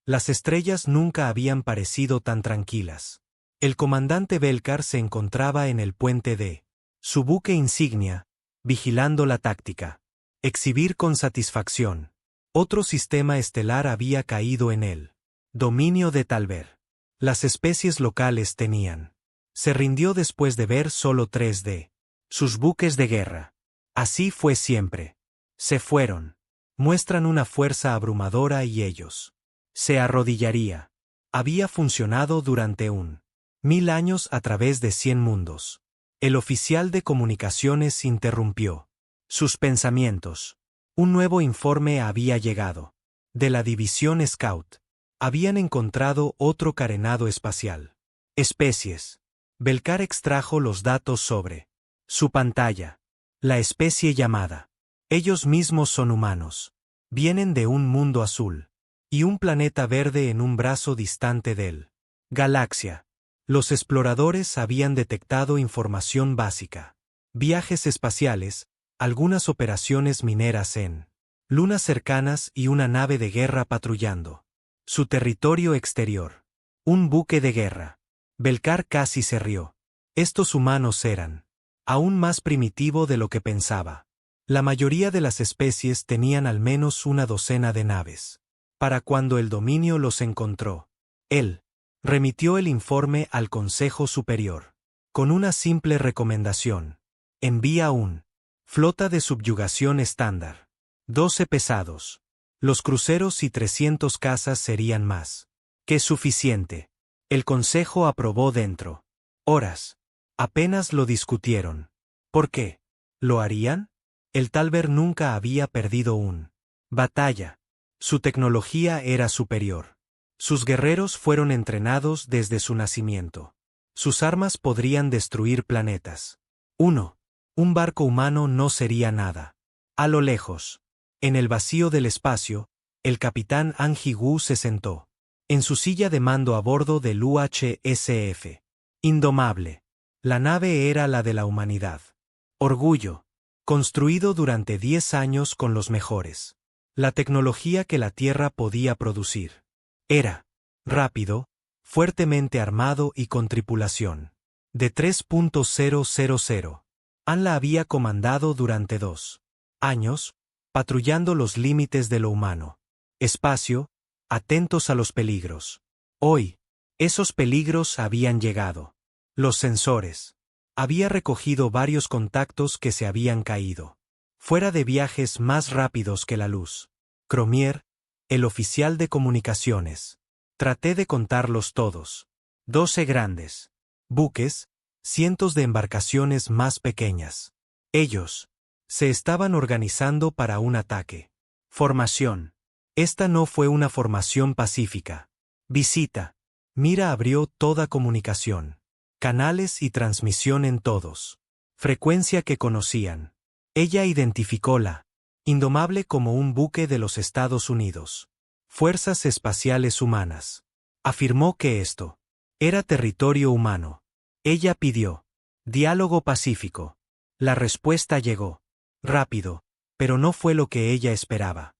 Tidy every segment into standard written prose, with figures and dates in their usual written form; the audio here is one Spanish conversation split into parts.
Las estrellas nunca habían parecido tan tranquilas. El comandante Belcar se encontraba en el puente de su buque insignia, vigilando la táctica. Exhibir con satisfacción. Otro sistema estelar había caído en él. Dominio de Talver. Las especies locales tenían. Se rindió después de ver solo 3 de sus buques de guerra. Así fue siempre. Se fueron. Muestran una fuerza abrumadora y ellos. Se arrodillaría. Había funcionado durante 1000 años a través de 100 mundos. El oficial de comunicaciones interrumpió sus pensamientos. Un nuevo informe había llegado. De la división Scout. Habían encontrado otro carenado espacial. Especies. Belcar extrajo los datos sobre su pantalla. La especie llamada. Ellos mismos son humanos. Vienen de un mundo azul. Y un planeta verde en un brazo distante de él. Galaxia. Los exploradores habían detectado información básica. Viajes espaciales, algunas operaciones mineras en lunas cercanas y una nave de guerra patrullando su territorio exterior. Un buque de guerra. Belcar casi se rió. Estos humanos eran aún más primitivo de lo que pensaba. La mayoría de las especies tenían al menos una docena de naves. Para cuando el dominio los encontró, él remitió el informe al Consejo Superior. Con una simple recomendación. Envía flota de subyugación estándar. 12 pesados. Los cruceros y 300 cazas serían más que suficiente. El Consejo aprobó dentro horas. Apenas lo discutieron. ¿Por qué? ¿Lo harían? El Talver nunca había perdido batalla. Su tecnología era superior. Sus guerreros fueron entrenados desde su nacimiento. Sus armas podrían destruir planetas. Un barco humano no sería nada. A lo lejos, en el vacío del espacio, el capitán An Ji-woo se sentó en su silla de mando a bordo del UHSF. Indomable. La nave era la de la humanidad. Orgullo. Construido durante 10 años con los mejores. La tecnología que la Tierra podía producir. Era rápido, fuertemente armado y con tripulación. De 3.000. An la había comandado durante 2 años, patrullando los límites de lo humano. Espacio, atentos a los peligros. Hoy, esos peligros habían llegado. Los sensores. Había recogido varios contactos que se habían caído. Fuera de viajes más rápidos que la luz. Cromier, el oficial de comunicaciones. Traté de contarlos todos. 12 grandes buques, cientos de embarcaciones más pequeñas. Ellos se estaban organizando para un ataque. Formación. Esta no fue una formación pacífica. Visita. Mira abrió toda comunicación. Canales y transmisión en todos. Frecuencia que conocían. Ella identificó la Indomable como un buque de los Estados Unidos. Fuerzas Espaciales Humanas. Afirmó que esto era territorio humano. Ella pidió diálogo pacífico. La respuesta llegó rápido, pero no fue lo que ella esperaba.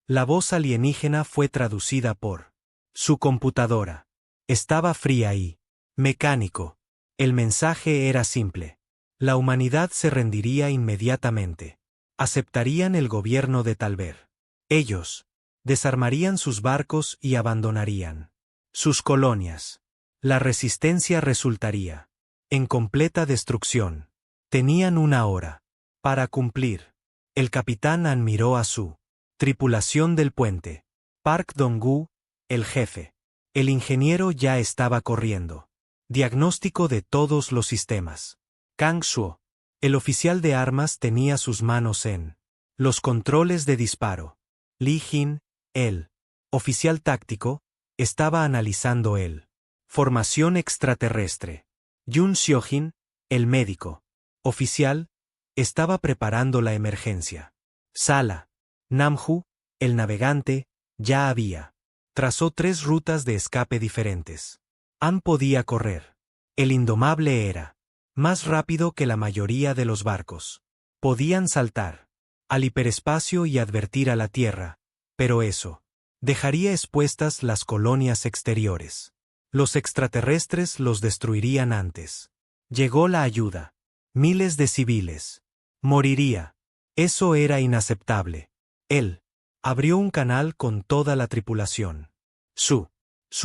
La voz alienígena fue traducida por su computadora. Estaba fría y mecánico. El mensaje era simple. La humanidad se rendiría inmediatamente. Aceptarían el gobierno de Talver. Ellos desarmarían sus barcos y abandonarían sus colonias. La resistencia resultaría en completa destrucción. Tenían 1 hora para cumplir. El capitán An miró a su tripulación del puente. Park Dong-gu, el jefe. El ingeniero ya estaba corriendo. Diagnóstico de todos los sistemas. Kang Suo, el oficial de armas, tenía sus manos en los controles de disparo. Li Jin, el oficial táctico, estaba analizando el formación extraterrestre. Yun Xiojin, el médico oficial, estaba preparando la emergencia. Sala. Namju, el navegante, ya había trazó 3 rutas de escape diferentes. An podía correr. El Indomable era más rápido que la mayoría de los barcos. Podían saltar al hiperespacio y advertir a la Tierra, pero eso Dejaría expuestas las colonias exteriores. Los extraterrestres los destruirían antes. Llegó la ayuda. Miles de civiles. Moriría. Eso era inaceptable. Él abrió un canal con toda la tripulación. Su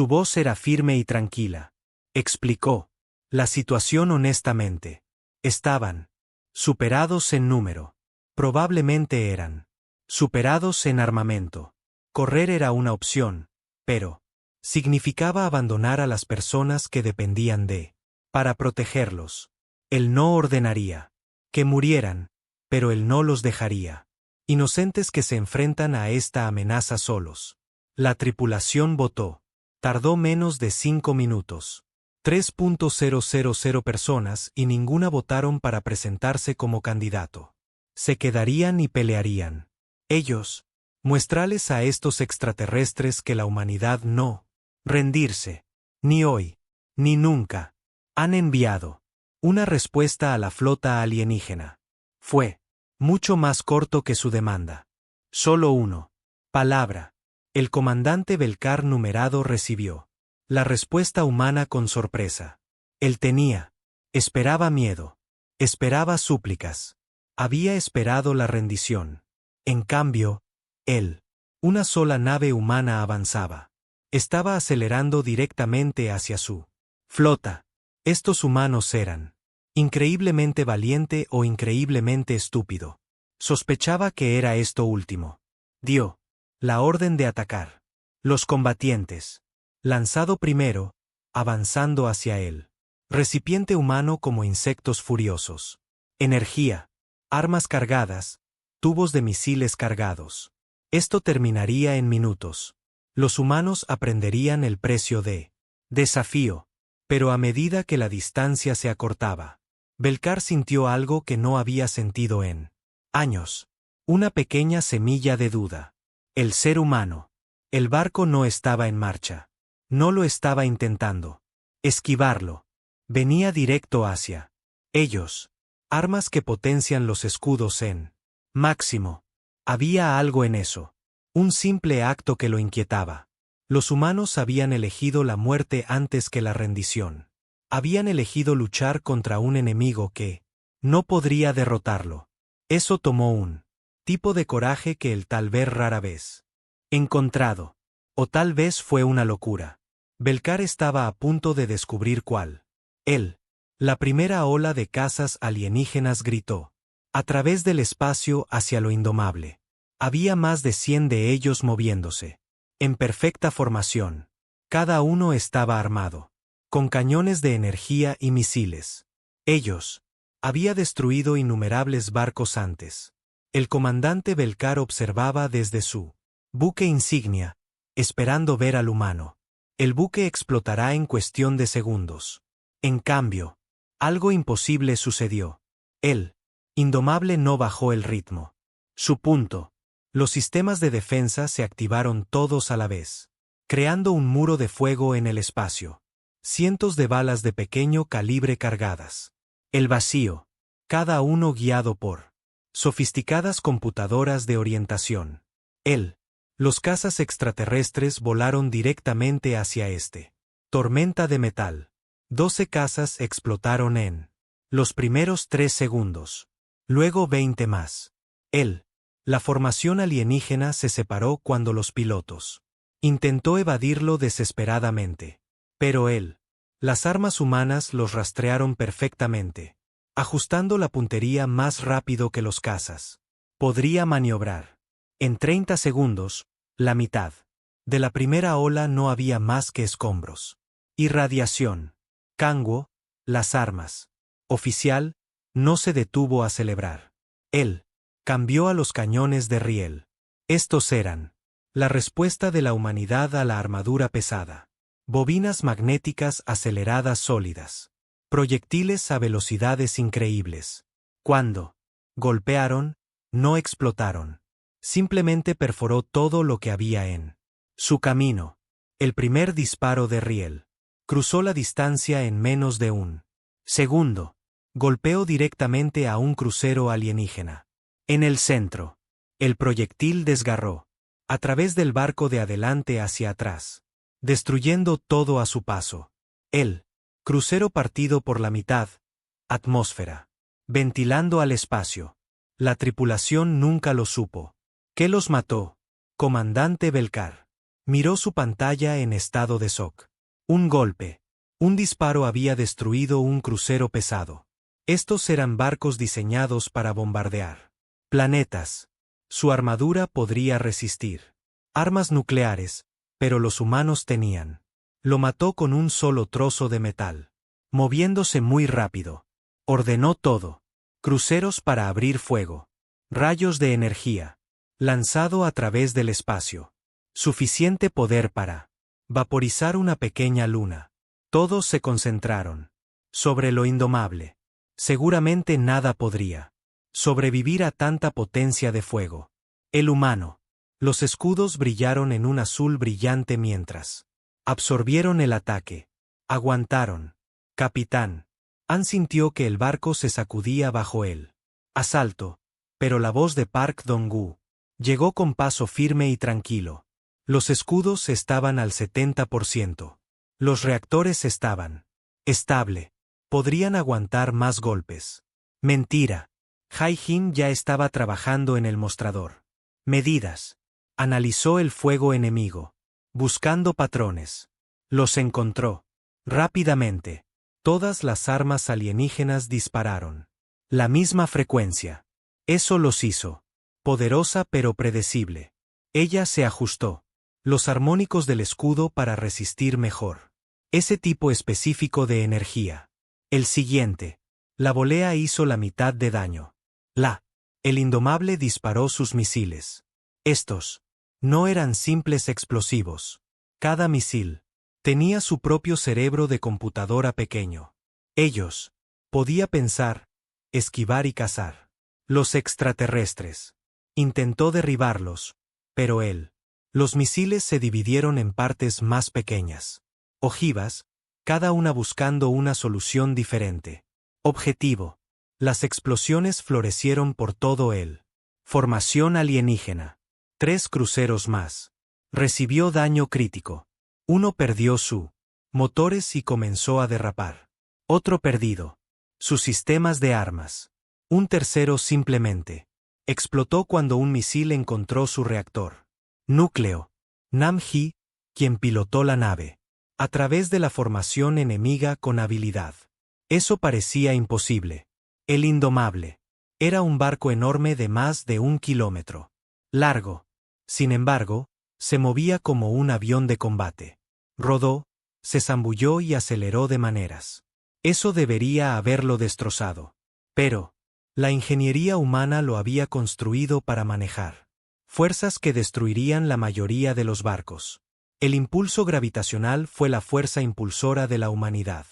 voz era firme y tranquila. Explicó la situación honestamente. Estaban superados en número. Probablemente eran superados en armamento. Correr era una opción, pero significaba abandonar a las personas que dependían de. Para protegerlos. Él no ordenaría que murieran, pero él no los dejaría. Inocentes que se enfrentan a esta amenaza solos. La tripulación votó. Tardó menos de 5 minutos. 3.000 personas y ninguna votaron para presentarse como candidato. Se quedarían y pelearían. Ellos, muestrales a estos extraterrestres que la humanidad no rendirse, ni hoy, ni nunca, han enviado una respuesta a la flota alienígena. Fue mucho más corto que su demanda. Solo uno. Palabra. El comandante Belcar numerado recibió la respuesta humana con sorpresa. Él esperaba miedo, esperaba súplicas, había esperado la rendición. En cambio, una sola nave humana avanzaba. Estaba acelerando directamente hacia su flota. Estos humanos eran increíblemente valiente o increíblemente estúpido. Sospechaba que era esto último. Dio la orden de atacar. Los combatientes. Lanzado primero, avanzando hacia él. Recipiente humano como insectos furiosos. Energía. Armas cargadas. Tubos de misiles cargados. Esto terminaría en minutos. Los humanos aprenderían el precio de desafío. Pero a medida que la distancia se acortaba, Belcar sintió algo que no había sentido en años. Una pequeña semilla de duda. El ser humano. El barco no estaba en marcha. No lo estaba intentando esquivarlo. Venía directo hacia ellos. Armas que potencian los escudos en máximo. Había algo en eso. Un simple acto que lo inquietaba. Los humanos habían elegido la muerte antes que la rendición. Habían elegido luchar contra un enemigo que no podría derrotarlo. Eso tomó un tipo de coraje que él tal vez rara vez encontrado. O tal vez fue una locura. Belcar estaba a punto de descubrir cuál. La primera ola de cazas alienígenas gritó. A través del espacio hacia lo indomable. Había más de 100 de ellos moviéndose. En perfecta formación. Cada uno estaba armado. Con cañones de energía y misiles. Ellos. Había destruido innumerables barcos antes. El comandante Belcar observaba desde su buque insignia, esperando ver al humano. El buque explotará en cuestión de segundos. En cambio, algo imposible sucedió. Indomable no bajó el ritmo. Su punto. Los sistemas de defensa se activaron todos a la vez, creando un muro de fuego en el espacio. Cientos de balas de pequeño calibre cargadas. El vacío. Cada uno guiado por sofisticadas computadoras de orientación. Los cazas extraterrestres volaron directamente hacia este. Tormenta de metal. 12 cazas explotaron en los primeros 3 segundos. Luego 20 más. La formación alienígena se separó cuando los pilotos intentó evadirlo desesperadamente. Pero las armas humanas los rastrearon perfectamente, ajustando la puntería más rápido que los cazas. Podría maniobrar. En 30 segundos, la mitad de la primera ola no había más que escombros. Irradiación. Canguo, las armas. Oficial, no se detuvo a celebrar. Cambió a los cañones de riel. Estos eran la respuesta de la humanidad a la armadura pesada. Bobinas magnéticas aceleradas sólidas. Proyectiles a velocidades increíbles. Cuando golpearon, no explotaron. Simplemente perforó todo lo que había en su camino. El primer disparo de riel. Cruzó la distancia en menos de un segundo. Golpeó directamente a un crucero alienígena. En el centro. El proyectil desgarró. a través del barco de adelante hacia atrás, destruyendo todo a su paso. El crucero partido por la mitad, atmósfera, ventilando al espacio. La tripulación nunca lo supo. ¿Qué los mató? Comandante Belcar. Miró su pantalla en estado de shock. Un golpe. Un disparo había destruido un crucero pesado. Estos eran barcos diseñados para bombardear planetas. Su armadura podría resistir armas nucleares, pero los humanos tenían. Lo mató con un solo trozo de metal. Moviéndose muy rápido. Ordenó todo. Cruceros para abrir fuego. Rayos de energía. Lanzado a través del espacio. Suficiente poder para vaporizar una pequeña luna. Todos se concentraron sobre lo indomable. Seguramente nada podría sobrevivir a tanta potencia de fuego. El humano. Los escudos brillaron en un azul brillante mientras absorbieron el ataque. Aguantaron. Capitán. Han sintió que el barco se sacudía bajo él. Asalto. Pero la voz de Park Dong-gu llegó con paso firme y tranquilo. Los escudos estaban al 70%. Los reactores estaban estable. Podrían aguantar más golpes. Mentira. Hai-jin ya estaba trabajando en el mostrador. Medidas. Analizó el fuego enemigo. Buscando patrones. Los encontró. Rápidamente. Todas las armas alienígenas dispararon. La misma frecuencia. Eso los hizo poderosa pero predecible. Ella se ajustó. Los armónicos del escudo para resistir mejor. Ese tipo específico de energía. El siguiente. La volea hizo la mitad de daño. El indomable disparó sus misiles. Estos no eran simples explosivos. Cada misil tenía su propio cerebro de computadora pequeño. Ellos podía pensar, esquivar y cazar. Los extraterrestres. Intentó derribarlos, pero los misiles se dividieron en partes más pequeñas. Ojivas, cada una buscando una solución diferente. Objetivo. Las explosiones florecieron por todo él. Formación alienígena. 3 cruceros más. Recibió daño crítico. Uno perdió su motores y comenzó a derrapar. Otro perdido. Sus sistemas de armas. Un tercero simplemente explotó cuando un misil encontró su reactor núcleo. Nam-Hee, quien pilotó la nave a través de la formación enemiga con habilidad. Eso parecía imposible. El indomable era un barco enorme de más de 1 kilómetro largo. Sin embargo, se movía como un avión de combate. Rodó, se zambulló y aceleró de maneras. Eso debería haberlo destrozado. Pero la ingeniería humana lo había construido para manejar fuerzas que destruirían la mayoría de los barcos. El impulso gravitacional fue la fuerza impulsora de la humanidad.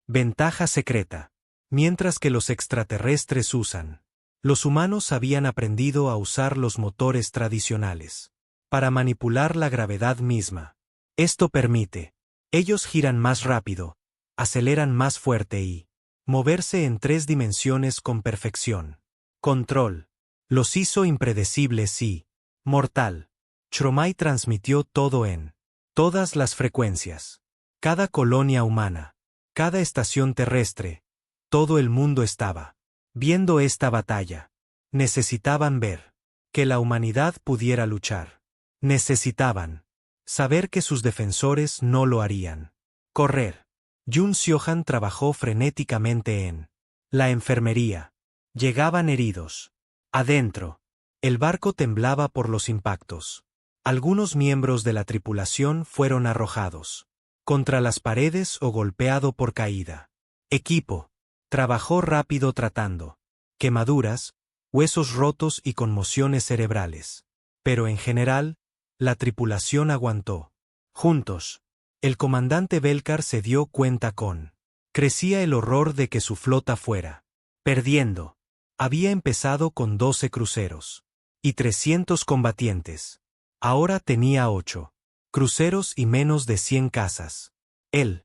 Ventaja secreta. Mientras que los extraterrestres usan, los humanos habían aprendido a usar los motores tradicionales para manipular la gravedad misma. Esto permite. Ellos giran más rápido, aceleran más fuerte y moverse en 3 dimensiones con perfección. Control. Los hizo impredecibles y mortal. Chromai transmitió todo en todas las frecuencias. Cada colonia humana, cada estación terrestre, todo el mundo estaba viendo esta batalla. Necesitaban ver que la humanidad pudiera luchar. Necesitaban saber que sus defensores no lo harían. Correr. Jun Siohan trabajó frenéticamente en la enfermería. Llegaban heridos. Adentro. El barco temblaba por los impactos. Algunos miembros de la tripulación fueron arrojados contra las paredes o golpeado por caída. Equipo. Trabajó rápido tratando quemaduras, huesos rotos y conmociones cerebrales. Pero en general, la tripulación aguantó. Juntos. El comandante Belcar se dio cuenta crecía el horror de que su flota fuera perdiendo. Había empezado con 12 cruceros y 300 combatientes. Ahora tenía 8 cruceros y menos de 100 cazas. El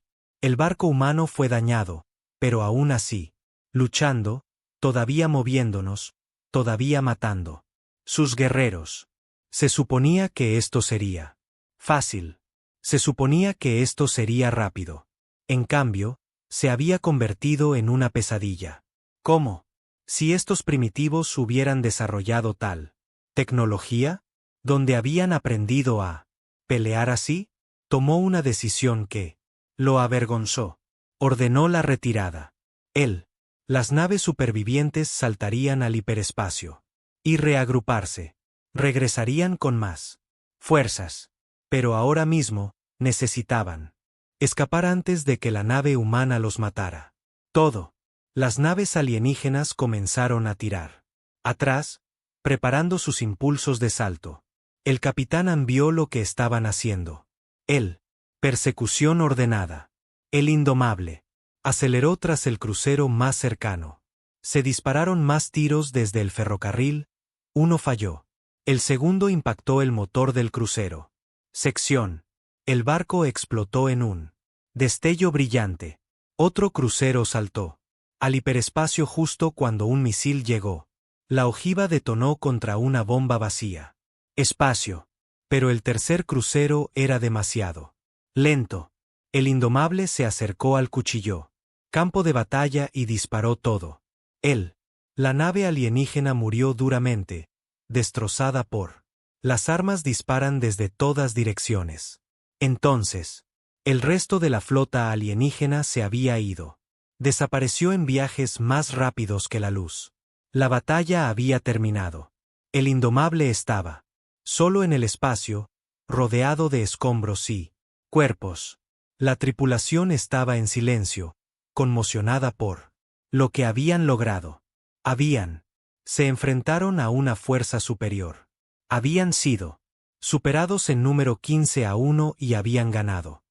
barco humano fue dañado, pero aún así, luchando, todavía moviéndonos, todavía matando. Sus guerreros Se suponía que esto sería fácil. Se suponía que esto sería rápido. En cambio, se había convertido en una pesadilla. ¿Cómo? Si estos primitivos hubieran desarrollado tal tecnología, donde habían aprendido a pelear así, tomó una decisión que lo avergonzó. Ordenó la retirada. Las naves supervivientes saltarían al hiperespacio. Y reagruparse. Regresarían con más fuerzas. Pero ahora mismo, necesitaban escapar antes de que la nave humana los matara. Todo. Las naves alienígenas comenzaron a tirar atrás, preparando sus impulsos de salto. El capitán vio lo que estaban haciendo. Persecución ordenada. El indomable aceleró tras el crucero más cercano. Se dispararon más tiros desde el ferrocarril. Uno falló. El segundo impactó el motor del crucero. Sección. El barco explotó en un destello brillante. Otro crucero saltó al hiperespacio justo cuando un misil llegó. La ojiva detonó contra una bomba vacía. Espacio. Pero el tercer crucero era demasiado lento. El indomable se acercó al cuchillo. Campo de batalla y disparó todo. La nave alienígena murió duramente, destrozada por las armas disparan desde todas direcciones. Entonces, el resto de la flota alienígena se había ido. Desapareció en viajes más rápidos que la luz. La batalla había terminado. El indomable estaba solo en el espacio, rodeado de escombros y cuerpos. La tripulación estaba en silencio, conmocionada por lo que habían logrado. Se enfrentaron a una fuerza superior. Habían sido superados en número 15-1 y habían ganado.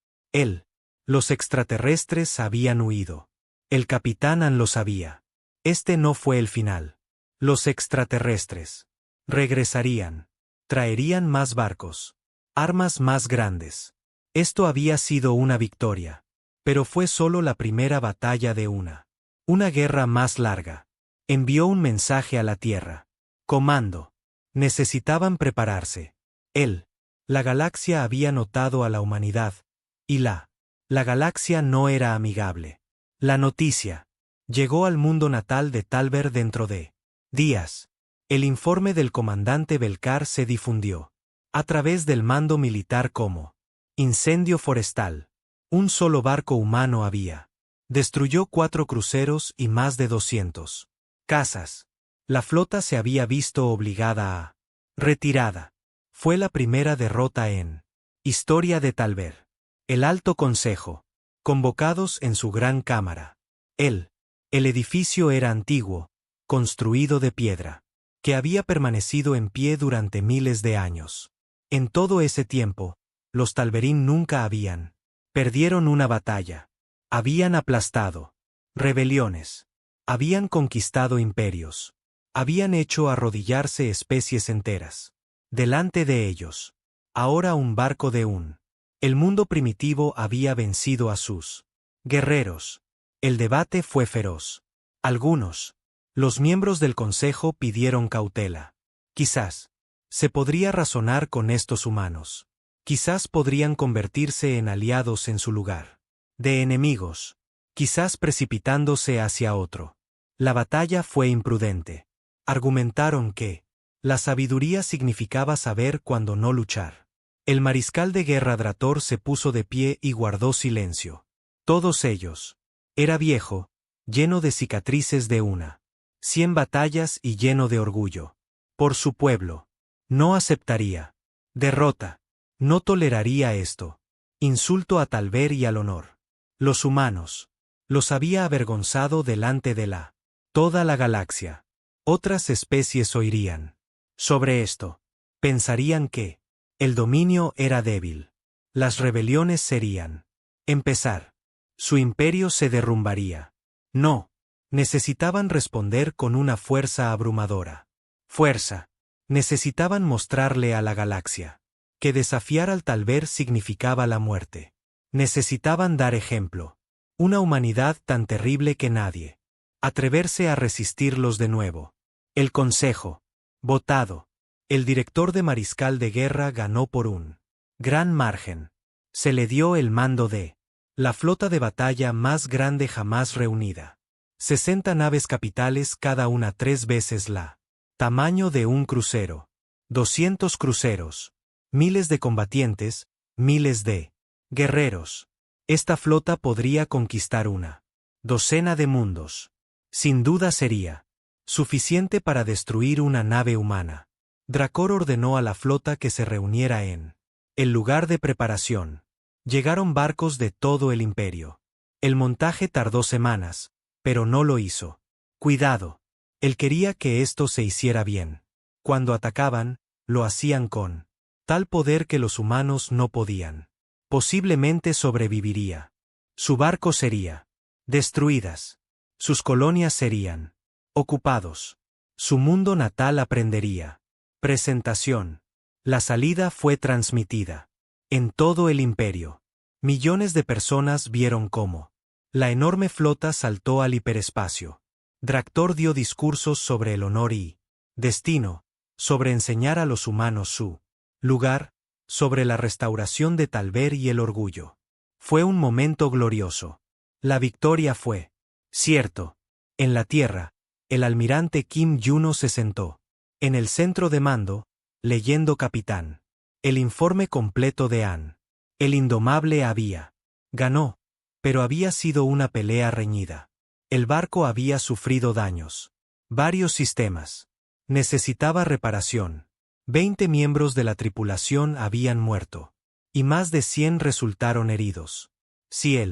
Los extraterrestres habían huido. El capitán lo sabía. Este no fue el final. Los extraterrestres regresarían. Traerían más barcos. Armas más grandes. Esto había sido una victoria. Pero fue solo la primera batalla de una guerra más larga. Envió un mensaje a la Tierra. Comando. Necesitaban prepararse. La galaxia había notado a la humanidad. Y la galaxia no era amigable. La noticia llegó al mundo natal de Talver dentro de días. El informe del comandante Belcar se difundió a través del mando militar como incendio forestal. Un solo barco humano había. Destruyó 4 cruceros y más de 200 casas. La flota se había visto obligada a retirada. Fue la primera derrota en historia de Talver. El Alto Consejo. Convocados en su gran cámara. El edificio era antiguo, construido de piedra, que había permanecido en pie durante miles de años. En todo ese tiempo, los Talverín nunca perdieron una batalla. Habían aplastado rebeliones. Habían conquistado imperios. Habían hecho arrodillarse especies enteras. Delante de ellos. Ahora un barco de el mundo primitivo había vencido a sus guerreros. El debate fue feroz. Los miembros del Consejo pidieron cautela. Quizás se podría razonar con estos humanos. Quizás podrían convertirse en aliados en su lugar. De enemigos. Quizás precipitándose hacia otro. La batalla fue imprudente. Argumentaron que la sabiduría significaba saber cuándo no luchar. El mariscal de guerra Drator se puso de pie y guardó silencio. Todos ellos. Era viejo, lleno de cicatrices de 100 batallas y lleno de orgullo. Por su pueblo. No aceptaría derrota. No toleraría esto. Insulto a Talver y al honor. Los humanos. Los había avergonzado delante de toda la galaxia. Otras especies oirían sobre esto. Pensarían que el dominio era débil. Las rebeliones serían empezar. Su imperio se derrumbaría. No. Necesitaban responder con una fuerza abrumadora. Fuerza. Necesitaban mostrarle a la galaxia que desafiar al Talver significaba la muerte. Necesitaban dar ejemplo. Una humanidad tan terrible que nadie. Atreverse a resistirlos de nuevo. El Consejo. Votado. El director de mariscal de guerra ganó por un gran margen. Se le dio el mando de la flota de batalla más grande jamás reunida. 60 naves capitales, cada una 3 veces la tamaño de un crucero. 200 cruceros. Miles de combatientes, miles de guerreros. Esta flota podría conquistar una docena de mundos. Sin duda sería suficiente para destruir una nave humana. Drakor ordenó a la flota que se reuniera en el lugar de preparación. Llegaron barcos de todo el imperio. El montaje tardó semanas, pero no lo hizo. Cuidado. Él quería que esto se hiciera bien. Cuando atacaban, lo hacían con tal poder que los humanos no podían. Posiblemente sobreviviría. Su barco sería destruidas. Sus colonias serían ocupados. Su mundo natal aprendería. Presentación. La salida fue transmitida en todo el imperio. Millones de personas vieron cómo la enorme flota saltó al hiperespacio. Drakor dio discursos sobre el honor y destino, sobre enseñar a los humanos su lugar, sobre la restauración de Talver y el orgullo. Fue un momento glorioso. La victoria fue cierto. En la tierra, el almirante Kim Juno se sentó en el centro de mando, leyendo Capitán. El informe completo de An. El indomable ganó, pero había sido una pelea reñida. El barco había sufrido daños. Varios sistemas. Necesitaba reparación. 20 miembros de la tripulación habían muerto. Y más de 100 resultaron heridos. Si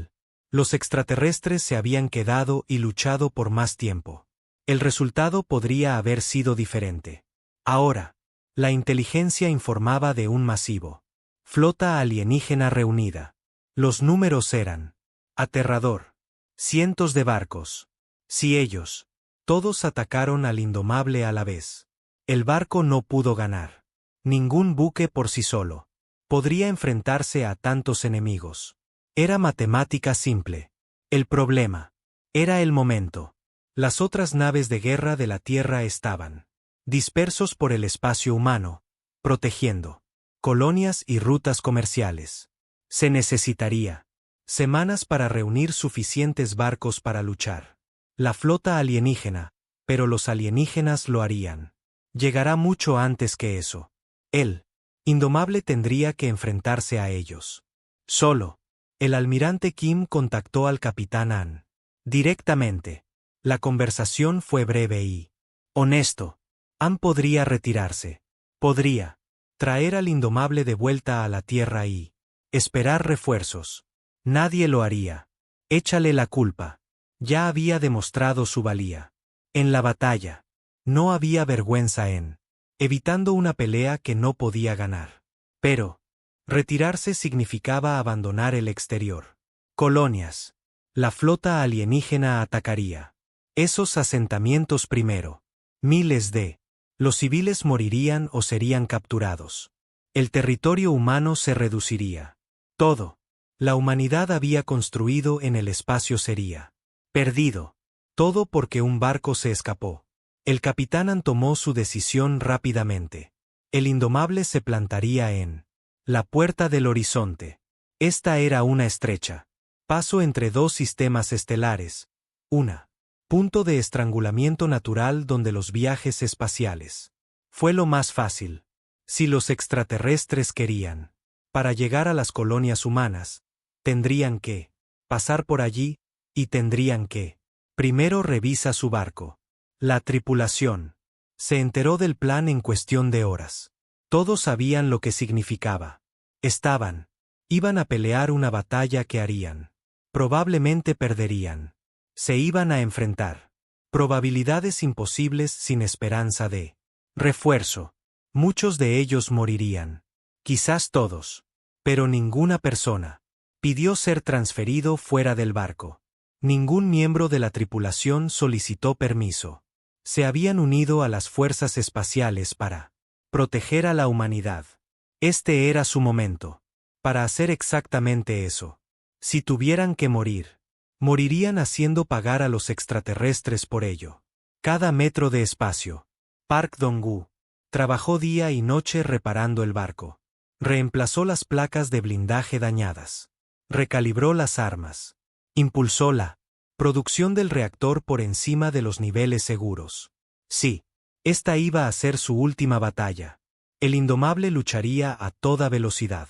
los extraterrestres se habían quedado y luchado por más tiempo, el resultado podría haber sido diferente. Ahora, la inteligencia informaba de un masivo flota alienígena reunida. Los números eran aterrador. Cientos de barcos. Si ellos todos atacaron al indomable a la vez, el barco no pudo ganar. Ningún buque por sí solo podría enfrentarse a tantos enemigos. Era matemática simple. El problema era el momento. Las otras naves de guerra de la Tierra estaban dispersos por el espacio humano, protegiendo colonias y rutas comerciales. Se necesitaría semanas para reunir suficientes barcos para luchar. La flota alienígena, pero los alienígenas lo harían. Llegará mucho antes que eso. El indomable tendría que enfrentarse a ellos. Solo. El almirante Kim contactó al capitán An directamente. La conversación fue breve y honesto. An podría retirarse. Podría traer al indomable de vuelta a la Tierra y esperar refuerzos. Nadie lo haría. Échale la culpa. Ya había demostrado su valía. En la batalla. No había vergüenza en evitando una pelea que no podía ganar. Pero retirarse significaba abandonar el exterior. Colonias. La flota alienígena atacaría esos asentamientos primero. Miles de los civiles morirían o serían capturados. El territorio humano se reduciría. Todo la humanidad había construido en el espacio sería perdido. Todo porque un barco se escapó. El capitán An tomó su decisión rápidamente. El indomable se plantaría en la puerta del horizonte. Esta era una estrecha paso entre dos sistemas estelares. Una punto de estrangulamiento natural donde los viajes espaciales fue lo más fácil. Si los extraterrestres querían para llegar a las colonias humanas, tendrían que pasar por allí, y tendrían que primero revisa su barco. La tripulación se enteró del plan en cuestión de horas. Todos sabían lo que significaba. Iban a pelear una batalla que harían. Probablemente perderían. Se iban a enfrentar. Probabilidades imposibles sin esperanza de refuerzo. Muchos de ellos morirían. Quizás todos. Pero ninguna persona pidió ser transferido fuera del barco. Ningún miembro de la tripulación solicitó permiso. Se habían unido a las fuerzas espaciales para proteger a la humanidad. Este era su momento. Para hacer exactamente eso. Si tuvieran que morir, morirían haciendo pagar a los extraterrestres por ello. Cada metro de espacio. Park Dong-gu Trabajó día y noche reparando el barco. Reemplazó las placas de blindaje dañadas. Recalibró las armas. Impulsó la producción del reactor por encima de los niveles seguros. Sí, esta iba a ser su última batalla. El indomable lucharía a toda velocidad.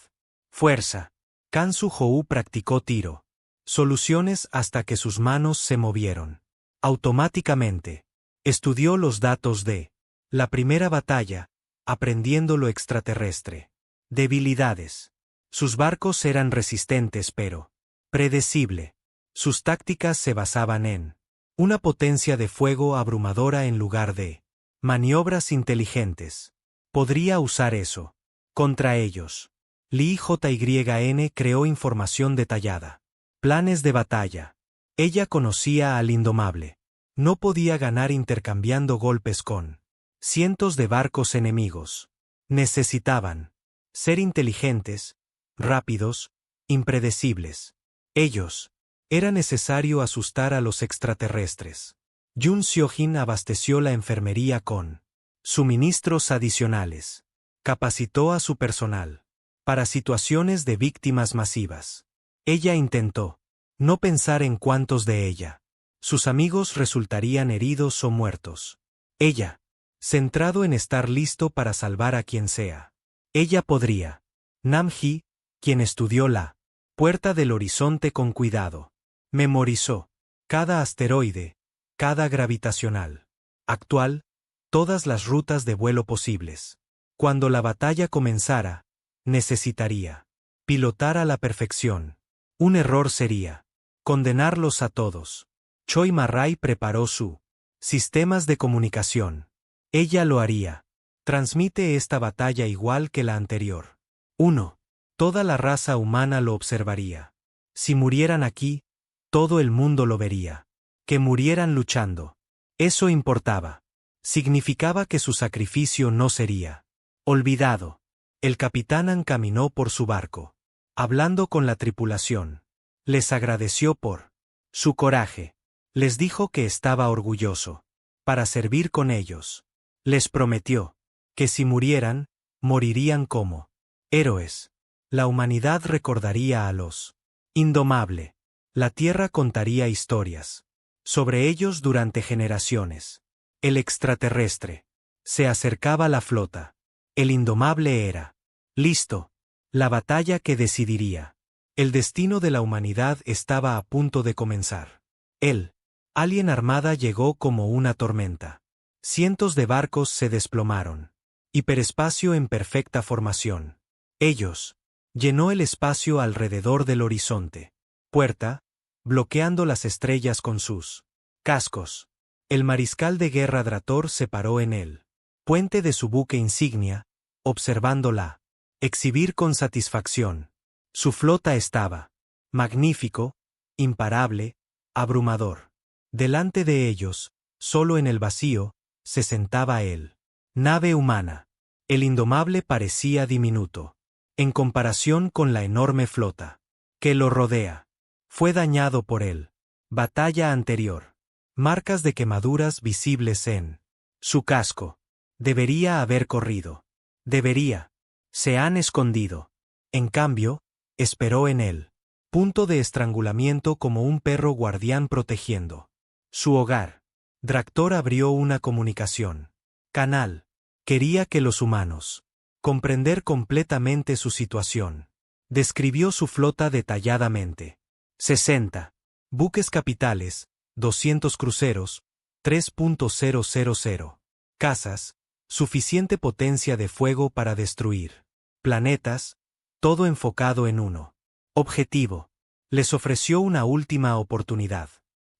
Fuerza. Kansu Hou practicó tiro. Soluciones hasta que sus manos se movieron. Automáticamente. Estudió los datos de la primera batalla, aprendiendo lo extraterrestre. Debilidades. Sus barcos eran resistentes pero predecible. Sus tácticas se basaban en una potencia de fuego abrumadora en lugar de maniobras inteligentes. Podría usar eso contra ellos. Lee Jyn creó información detallada. Planes de batalla. Ella conocía al indomable. No podía ganar intercambiando golpes con cientos de barcos enemigos. Necesitaban ser inteligentes, rápidos, impredecibles. Ellos. Era necesario asustar a los extraterrestres. Jun Seojin abasteció la enfermería con suministros adicionales. Capacitó a su personal para situaciones de víctimas masivas. Ella intentó no pensar en cuántos de ella. Sus amigos resultarían heridos o muertos. Ella, centrado en estar listo para salvar a quien sea. Ella podría. Nam-hee, quien estudió la puerta del horizonte con cuidado. Memorizó cada asteroide, cada gravitacional. Actual, todas las rutas de vuelo posibles. Cuando la batalla comenzara, necesitaría pilotar a la perfección. Un error sería condenarlos a todos. Choi Marrai preparó su sistemas de comunicación. Ella lo haría. Transmite esta batalla igual que la anterior. 1. Toda la raza humana lo observaría. Si murieran aquí, todo el mundo lo vería. Que murieran luchando. Eso importaba. Significaba que su sacrificio no sería olvidado. El capitán encaminó por su barco. Hablando con la tripulación. Les agradeció por su coraje. Les dijo que estaba orgulloso. Para servir con ellos. Les prometió que si murieran, morirían como héroes. La humanidad recordaría a los indomable. La Tierra contaría historias sobre ellos durante generaciones. El extraterrestre. Se acercaba la flota. El indomable era listo. La batalla que decidiría el destino de la humanidad estaba a punto de comenzar. El alien armada llegó como una tormenta. Cientos de barcos se desplomaron. Hiperespacio en perfecta formación. Ellos. Llenó el espacio alrededor del horizonte. Puerta. Bloqueando las estrellas con sus cascos. El mariscal de guerra Drator se paró en el puente de su buque insignia, observándola exhibir con satisfacción. Su flota estaba magnífico, imparable, abrumador. Delante de ellos, solo en el vacío, se sentaba él. Nave humana. El indomable parecía diminuto. En comparación con la enorme flota que lo rodea. Fue dañado por él. Batalla anterior. Marcas de quemaduras visibles en su casco. Debería haber corrido. Debería. Se han escondido. En cambio, esperó en él. Punto de estrangulamiento como un perro guardián protegiendo su hogar. Dractor abrió una comunicación. Canal. Quería que los humanos comprender completamente su situación. Describió su flota detalladamente. 60 buques capitales, 200 cruceros, 3.000 casas, suficiente potencia de fuego para destruir planetas, todo enfocado en uno objetivo. Les ofreció una última oportunidad.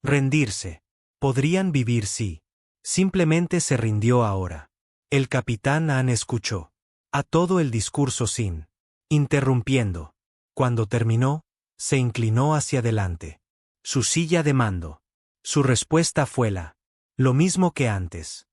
Rendirse. Podrían vivir si simplemente se rindió ahora. El capitán Han escuchó a todo el discurso sin interrumpiendo. Cuando terminó, se inclinó hacia adelante. Su silla de mando. Su respuesta fue lo mismo que antes.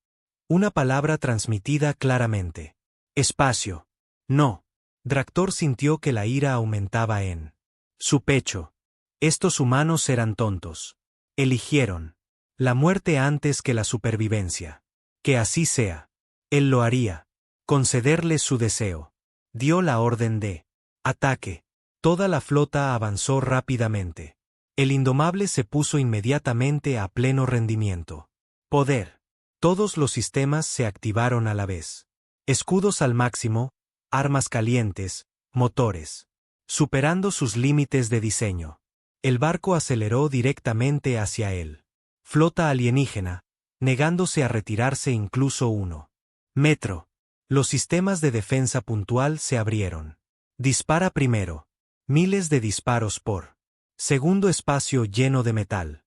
Una palabra transmitida claramente. Espacio. No. Dractor sintió que la ira aumentaba en su pecho. Estos humanos eran tontos. Eligieron la muerte antes que la supervivencia. Que así sea. Él lo haría. concederle su deseo. Dio la orden de ataque. Toda la flota avanzó rápidamente. El Indomable se puso inmediatamente a pleno rendimiento. Poder. Todos los sistemas se activaron a la vez. Escudos al máximo, armas calientes, motores. Superando sus límites de diseño. El barco aceleró directamente hacia él. Flota alienígena, negándose a retirarse incluso 1 metro. Los sistemas de defensa puntual se abrieron. Dispara primero. Miles de disparos por segundo, espacio lleno de metal.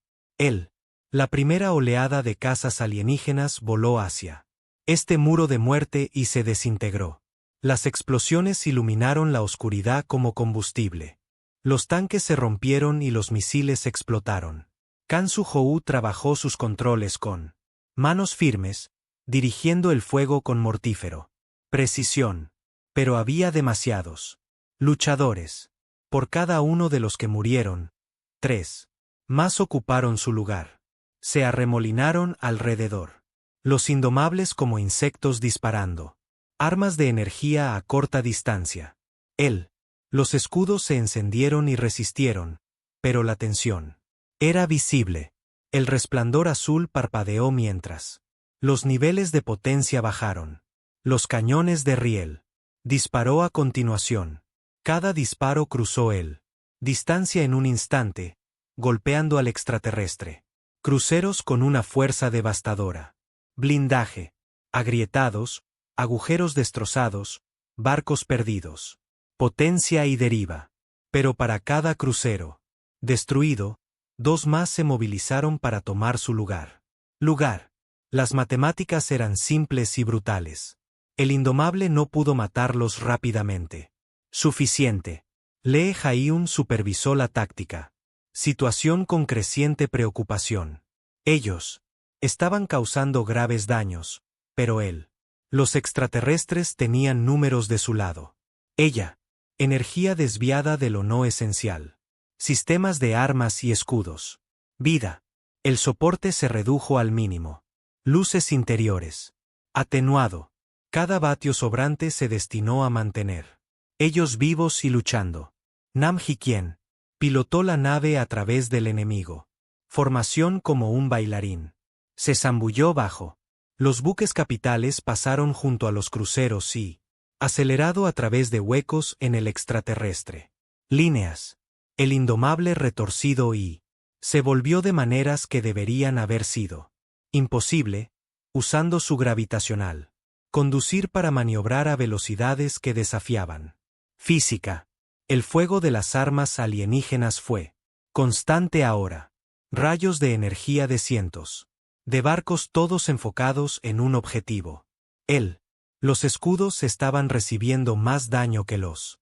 La primera oleada de cazas alienígenas voló hacia este muro de muerte y se desintegró. Las explosiones iluminaron la oscuridad como combustible. Los tanques se rompieron y los misiles explotaron. Kansu-Hou trabajó sus controles con manos firmes, dirigiendo el fuego con mortífero precisión. Pero había demasiados luchadores. Por cada uno de los que murieron, 3 más ocuparon su lugar. Se arremolinaron alrededor. Los indomables como insectos disparando. Armas de energía a corta distancia. Los escudos se encendieron y resistieron, pero la tensión era visible. El resplandor azul parpadeó mientras los niveles de potencia bajaron. Los cañones de riel. Disparó a continuación. Cada disparo cruzó distancia en un instante, golpeando al extraterrestre. Cruceros con una fuerza devastadora. Blindaje. Agrietados, agujeros destrozados, barcos perdidos. Potencia y deriva. Pero para cada crucero destruido, 2 más se movilizaron para tomar su lugar. Las matemáticas eran simples y brutales. El Indomable no pudo matarlos rápidamente. Suficiente. Lee Jae-un supervisó la táctica. Situación con creciente preocupación. Ellos estaban causando graves daños, pero los extraterrestres tenían números de su lado. Ella, energía desviada de lo no esencial. Sistemas de armas y escudos. Vida. El soporte se redujo al mínimo. Luces interiores. Atenuado. Cada vatio sobrante se destinó a mantener ellos vivos y luchando. Nam Hikien pilotó la nave a través del enemigo. Formación como un bailarín. Se zambulló bajo. Los buques capitales pasaron junto a los cruceros y, acelerado a través de huecos en el extraterrestre. Líneas. El Indomable retorcido y se volvió de maneras que deberían haber sido imposible, usando su gravitacional. Conducir para maniobrar a velocidades que desafiaban. Física. El fuego de las armas alienígenas fue constante ahora. Rayos de energía de cientos de barcos todos enfocados en un objetivo. Los escudos estaban recibiendo más daño que los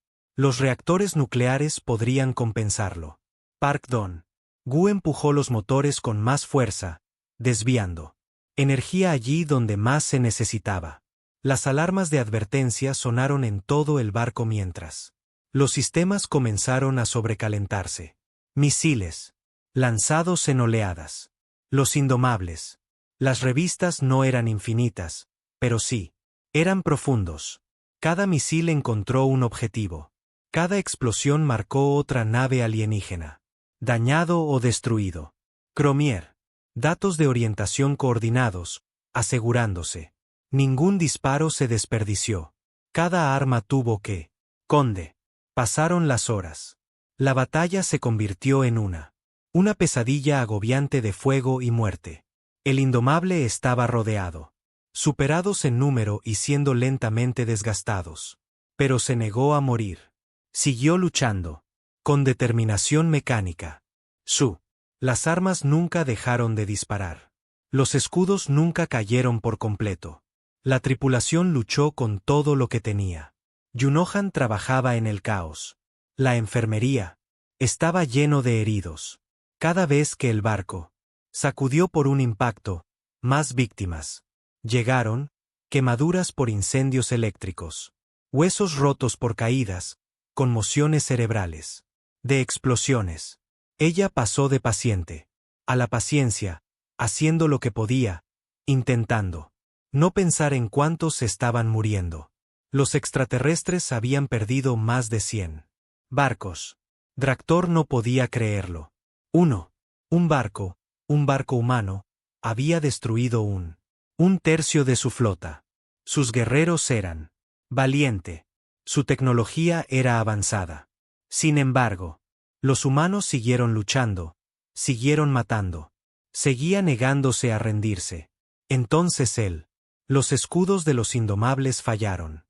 reactores nucleares podrían compensarlo. Park Don-gu empujó los motores con más fuerza, desviando energía allí donde más se necesitaba. Las alarmas de advertencia sonaron en todo el barco mientras los sistemas comenzaron a sobrecalentarse. Misiles lanzados en oleadas. Los indomables. Las revistas no eran infinitas, pero sí eran profundos. Cada misil encontró un objetivo. Cada explosión marcó otra nave alienígena. Dañado o destruido. Cromier. Datos de orientación coordinados, asegurándose. Ningún disparo se desperdició. Cada arma tuvo que. Conde. Pasaron las horas. La batalla se convirtió en una pesadilla agobiante de fuego y muerte. El Indomable estaba rodeado. Superados en número y siendo lentamente desgastados. Pero se negó a morir. Siguió luchando. Con determinación mecánica. Las armas nunca dejaron de disparar. Los escudos nunca cayeron por completo. La tripulación luchó con todo lo que tenía. Yunohan trabajaba en el caos. La enfermería estaba lleno de heridos. Cada vez que el barco sacudió por un impacto, más víctimas. Llegaron, quemaduras por incendios eléctricos, huesos rotos por caídas, conmociones cerebrales, de explosiones. Ella pasó de paciente a la paciencia, haciendo lo que podía, intentando No pensar en cuántos estaban muriendo. Los extraterrestres habían perdido más de 100 barcos. Dractor no podía creerlo. Un barco humano, había destruido un tercio de su flota. Sus guerreros eran valiente. Su tecnología era avanzada. Sin embargo, los humanos siguieron luchando, siguieron matando. Seguía negándose a rendirse. Entonces los escudos de los indomables fallaron.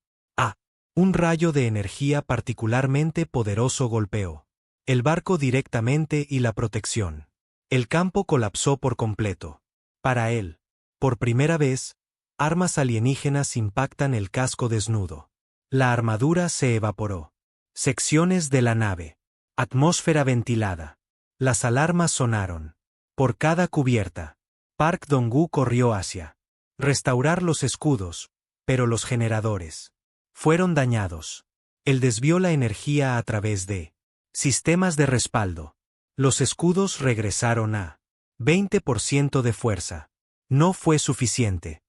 Un rayo de energía particularmente poderoso golpeó el barco directamente y la protección. El campo colapsó por completo. Para él, por primera vez, armas alienígenas impactan el casco desnudo. La armadura se evaporó. Secciones de la nave. Atmósfera ventilada. Las alarmas sonaron. Por cada cubierta. Park Dong-gu corrió hacia restaurar los escudos, pero los generadores fueron dañados. Él desvió la energía a través de sistemas de respaldo. Los escudos regresaron a 20% de fuerza. No fue suficiente.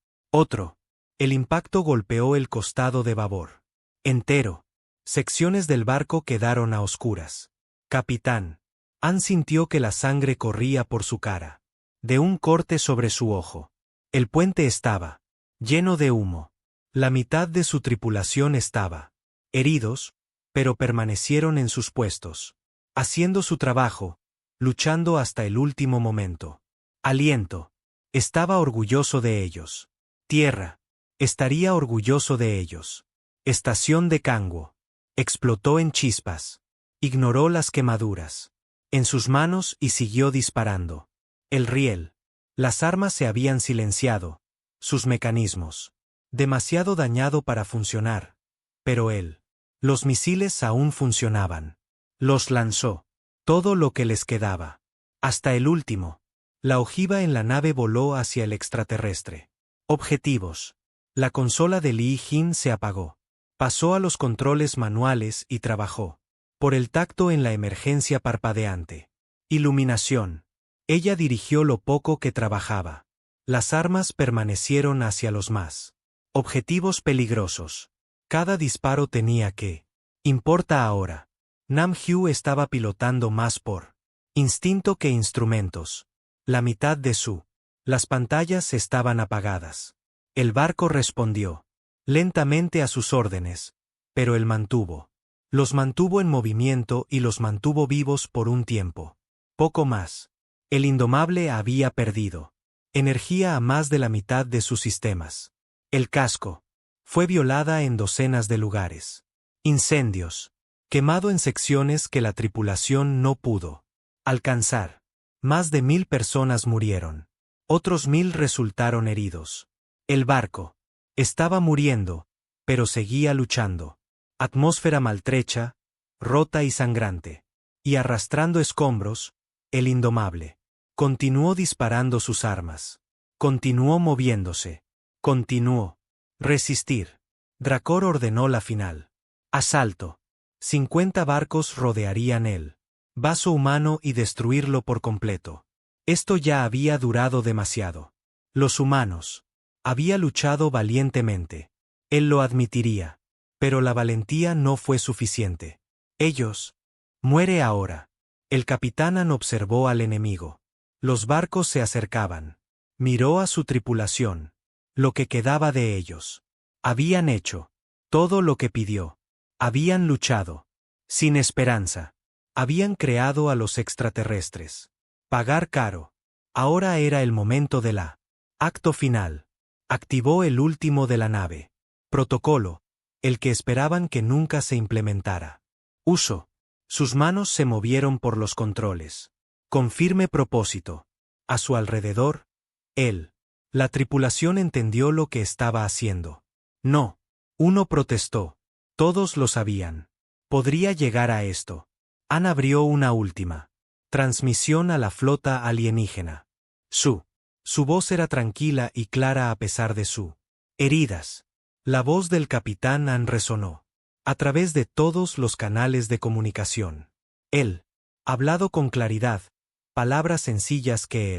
El impacto golpeó el costado de babor entero. Secciones del barco quedaron a oscuras. Capitán Han sintió que la sangre corría por su cara. De un corte sobre su ojo. El puente estaba lleno de humo. La mitad de su tripulación estaba heridos, pero permanecieron en sus puestos, haciendo su trabajo, luchando hasta el último momento. Aliento. Estaba orgulloso de ellos. Tierra. Estaría orgulloso de ellos. Estación de Kangwo. Explotó en chispas. Ignoró las quemaduras en sus manos y siguió disparando. El riel. Las armas se habían silenciado. Sus mecanismos. Demasiado dañado para funcionar. Pero los misiles aún funcionaban. Los lanzó. Todo lo que les quedaba. Hasta el último. La ojiva en la nave voló hacia el extraterrestre. Objetivos. La consola de Lee Jin se apagó. Pasó a los controles manuales y trabajó. Por el tacto en la emergencia parpadeante. Iluminación. Ella dirigió lo poco que trabajaba. Las armas permanecieron hacia los más objetivos peligrosos. Cada disparo tenía que importa ahora. Nam Hyu estaba pilotando más por instinto que instrumentos. La mitad de las pantallas estaban apagadas. El barco respondió lentamente a sus órdenes, pero los mantuvo en movimiento y los mantuvo vivos por un tiempo. Poco más. El indomable había perdido energía a más de la mitad de sus sistemas. El casco fue violada en docenas de lugares. Incendios. Quemado en secciones que la tripulación no pudo alcanzar. Más de 1000 personas murieron. Otros 1000 resultaron heridos. El barco estaba muriendo, pero seguía luchando. Atmósfera maltrecha, rota y sangrante. Y arrastrando escombros, el indomable continuó disparando sus armas. Continuó moviéndose. Continuó. Resistir. Dracor ordenó la final. Asalto. 50 barcos rodearían el vaso humano y destruirlo por completo. Esto ya había durado demasiado. Los humanos había luchado valientemente. Él lo admitiría. Pero la valentía no fue suficiente. Ellos. Muere ahora. El capitán Han observó al enemigo. Los barcos se acercaban. Miró a su tripulación. Lo que quedaba de ellos. Habían hecho todo lo que pidió. Habían luchado. Sin esperanza. Habían creado a los extraterrestres. Pagar caro. Ahora era el momento de la acto final. Activó el último de la nave. Protocolo. El que esperaban que nunca se implementara. Uso. Sus manos se movieron por los controles. Con firme propósito. A su alrededor, la tripulación entendió lo que estaba haciendo. No. Uno protestó. Todos lo sabían. Podría llegar a esto. Han abrió una última transmisión a la flota alienígena. Su voz era tranquila y clara a pesar de sus heridas. La voz del capitán Han resonó a través de todos los canales de comunicación. Él, hablado con claridad, palabras sencillas que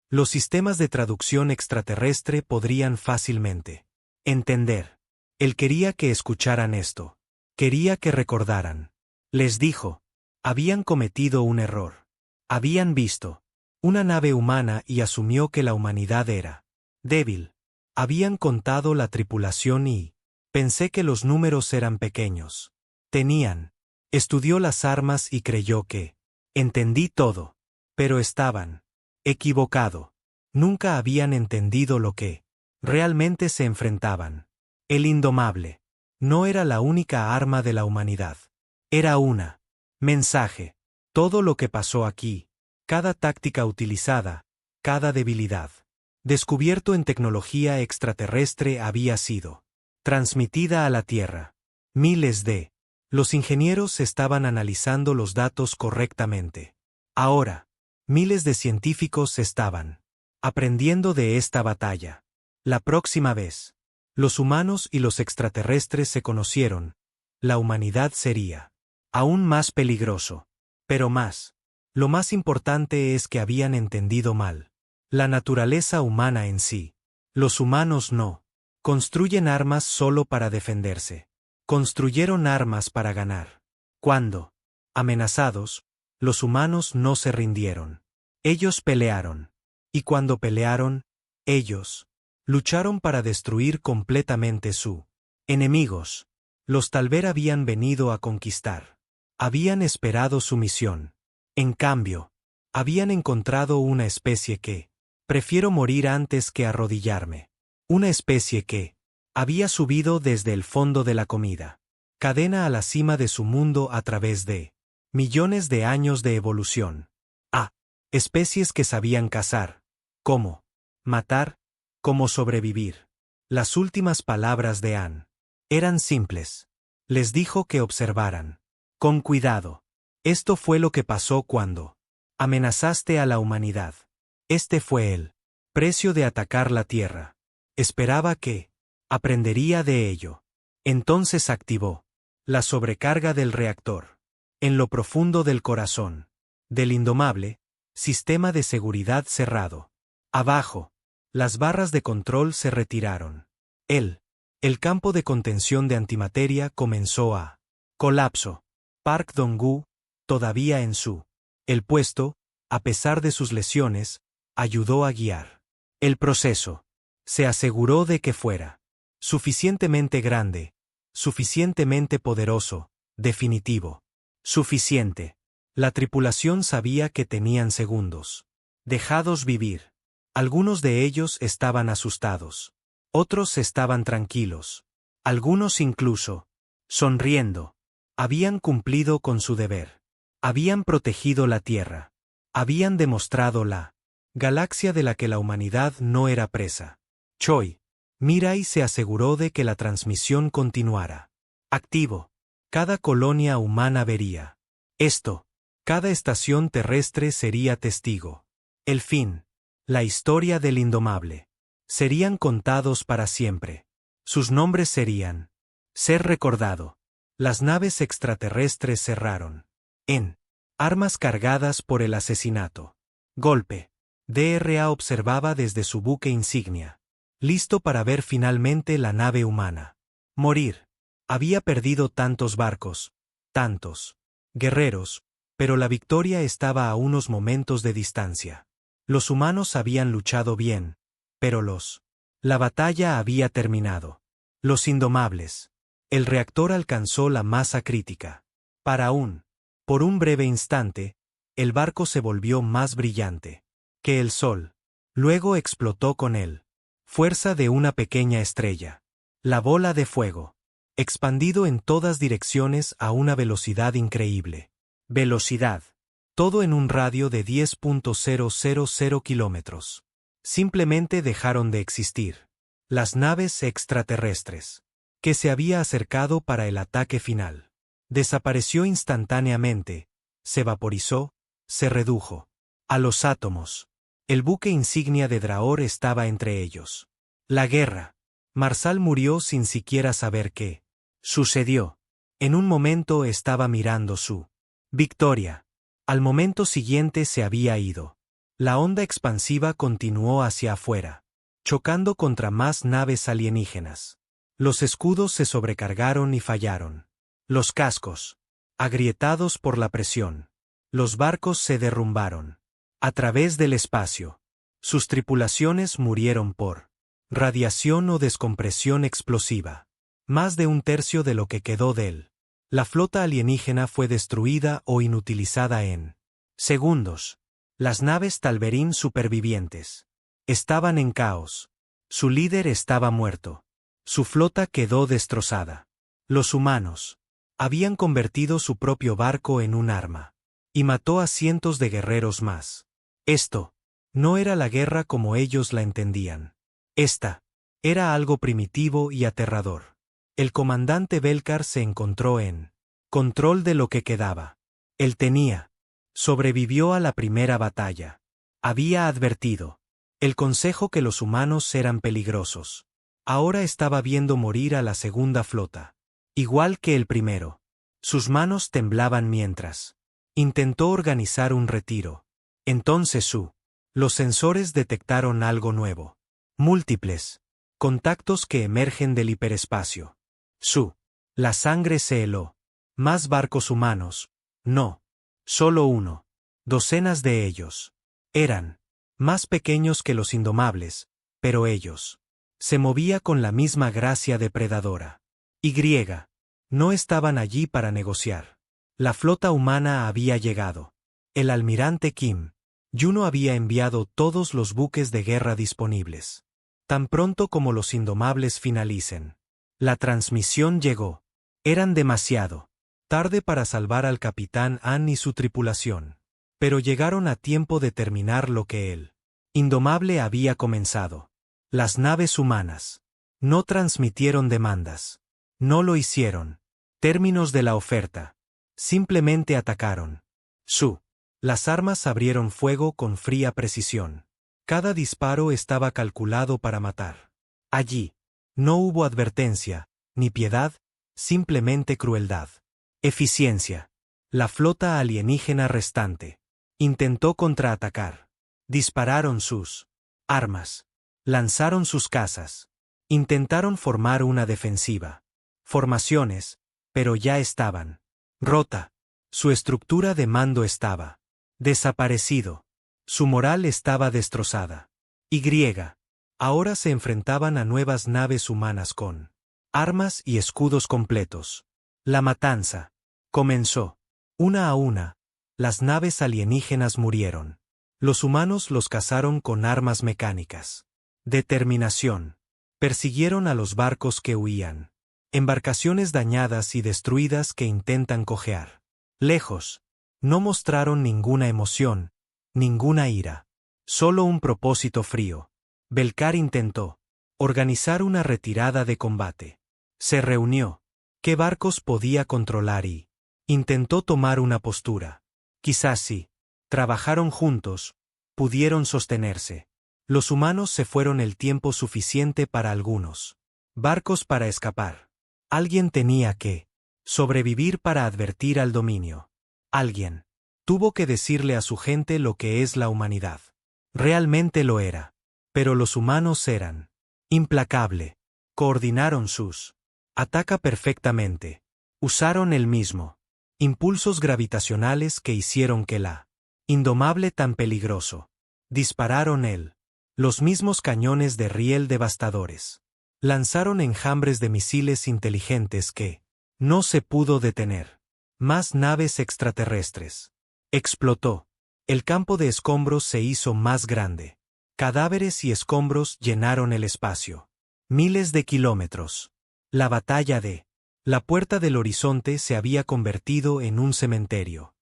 Los sistemas de traducción extraterrestre podrían fácilmente entender. Él quería que escucharan esto. Quería que recordaran. Les dijo. Habían cometido un error. Habían visto una nave humana y asumió que la humanidad era débil. Habían contado la tripulación y pensé que los números eran pequeños. Estudió las armas y creyó que entendí todo. Pero estaban equivocado. Nunca habían entendido lo que realmente se enfrentaban. El indomable no era la única arma de la humanidad. Era una mensaje. Todo lo que pasó aquí, cada táctica utilizada, cada debilidad descubierto en tecnología extraterrestre había sido transmitida a la Tierra. Los ingenieros estaban analizando los datos correctamente. Ahora, miles de científicos estaban aprendiendo de esta batalla. La próxima vez, los humanos y los extraterrestres se conocieron, la humanidad sería aún más peligroso. Pero lo más importante es que habían entendido mal la naturaleza humana en sí. Los humanos no construyen armas solo para defenderse. Construyeron armas para ganar. Cuando, amenazados, los humanos no se rindieron. Ellos pelearon. Y cuando pelearon, ellos lucharon para destruir completamente su enemigos. Los Talver habían venido a conquistar. Habían esperado su misión. En cambio, habían encontrado una especie que prefiero morir antes que arrodillarme. Una especie que había subido desde el fondo de la comida cadena a la cima de su mundo a través de millones de años de evolución. Especies que sabían cazar, cómo matar, cómo sobrevivir. Las últimas palabras de Anne eran simples. Les dijo que observaran con cuidado. Esto fue lo que pasó cuando amenazaste a la humanidad. Este fue el precio de atacar la Tierra. Esperaba que aprendería de ello. Entonces activó la sobrecarga del reactor. En lo profundo del corazón del indomable, sistema de seguridad cerrado. Abajo, las barras de control se retiraron. El campo de contención de antimateria comenzó a colapso. Park Dong-gu, todavía en el puesto, a pesar de sus lesiones, ayudó a guiar el proceso. Se aseguró de que fuera suficientemente grande, suficientemente poderoso, definitivo. Suficiente. La tripulación sabía que tenían segundos. Dejados vivir. Algunos de ellos estaban asustados. Otros estaban tranquilos. Algunos incluso sonriendo. Habían cumplido con su deber. Habían protegido la Tierra. Habían demostrado la galaxia de la que la humanidad no era presa. Choi Mirai se aseguró de que la transmisión continuara activo. Cada colonia humana vería esto. Cada estación terrestre sería testigo. El fin. La historia del indomable. Serían contados para siempre. Sus nombres serían ser recordado. Las naves extraterrestres cerraron en armas cargadas por el asesinato. Golpe. DRA observaba desde su buque insignia, listo para ver finalmente la nave humana morir. Había perdido tantos barcos, tantos guerreros, pero la victoria estaba a unos momentos de distancia. Los humanos habían luchado bien, pero la batalla había terminado. Los indomables. El reactor alcanzó la masa crítica. Por un breve instante, el barco se volvió más brillante que el sol. Luego explotó con él. Fuerza de una pequeña estrella. La bola de fuego. Expandido en todas direcciones a una velocidad increíble. Velocidad. Todo en un radio de 10.000 kilómetros. Simplemente dejaron de existir. Las naves extraterrestres. Que se había acercado para el ataque final. Desapareció instantáneamente. Se vaporizó. Se redujo a los átomos. El buque insignia de Draor estaba entre ellos. La guerra. Marsal murió sin siquiera saber qué sucedió. En un momento estaba mirando su victoria. Al momento siguiente se había ido. La onda expansiva continuó hacia afuera, chocando contra más naves alienígenas. Los escudos se sobrecargaron y fallaron. Los cascos, agrietados por la presión. Los barcos se derrumbaron. A través del espacio. Sus tripulaciones murieron por radiación o descompresión explosiva. Más de un tercio de lo que quedó de él. La flota alienígena fue destruida o inutilizada en segundos. Las naves Tal'Verin supervivientes estaban en caos. Su líder estaba muerto. Su flota quedó destrozada. Los humanos habían convertido su propio barco en un arma. Y mató a cientos de guerreros más. Esto no era la guerra como ellos la entendían. Esta era algo primitivo y aterrador. El comandante Belcar se encontró en control de lo que quedaba. Él sobrevivió a la primera batalla. Había advertido el consejo que los humanos eran peligrosos. Ahora estaba viendo morir a la segunda flota. Igual que el primero. Sus manos temblaban mientras intentó organizar un retiro. Entonces los sensores detectaron algo nuevo. Múltiples contactos que emergen del hiperespacio. La sangre se heló. Más barcos humanos. No. Solo uno. Docenas de ellos. Eran más pequeños que los indomables, pero ellos se movía con la misma gracia depredadora. No estaban allí para negociar. La flota humana había llegado. El almirante Kim Juno había enviado todos los buques de guerra disponibles. Tan pronto como los indomables finalicen. La transmisión llegó. Eran demasiado tarde para salvar al capitán An y su tripulación. Pero llegaron a tiempo de terminar lo que el indomable había comenzado. Las naves humanas no transmitieron demandas. No lo hicieron. Términos de la oferta. Simplemente atacaron. Las armas abrieron fuego con fría precisión. Cada disparo estaba calculado para matar. Allí no hubo advertencia, ni piedad, simplemente crueldad. Eficiencia. La flota alienígena restante intentó contraatacar. Dispararon sus armas. Lanzaron sus cazas. Intentaron formar una defensiva. Formaciones, pero ya estaban rota. Su estructura de mando estaba desaparecido. Su moral estaba destrozada. Ahora se enfrentaban a nuevas naves humanas con armas y escudos completos. La matanza comenzó. Una a una, las naves alienígenas murieron. Los humanos los cazaron con armas mecánicas. Determinación. Persiguieron a los barcos que huían. Embarcaciones dañadas y destruidas que intentan cojear. Lejos. No mostraron ninguna emoción, ninguna ira. Solo un propósito frío. Belcar intentó organizar una retirada de combate. Se reunió. ¿Qué barcos podía controlar y intentó tomar una postura? Quizás si trabajaron juntos, pudieron sostenerse. Los humanos se fueron el tiempo suficiente para algunos barcos para escapar. Alguien tenía que sobrevivir para advertir al dominio. Alguien tuvo que decirle a su gente lo que es la humanidad. Realmente lo era. Pero los humanos eran implacable. Coordinaron sus ataca perfectamente. Usaron el mismo impulsos gravitacionales que hicieron que la indomable tan peligroso. Dispararon los mismos cañones de riel devastadores. Lanzaron enjambres de misiles inteligentes que no se pudo detener. Más naves extraterrestres. Explotó. El campo de escombros se hizo más grande. Cadáveres y escombros llenaron el espacio. Miles de kilómetros. La batalla de la Puerta del Horizonte se había convertido en un cementerio.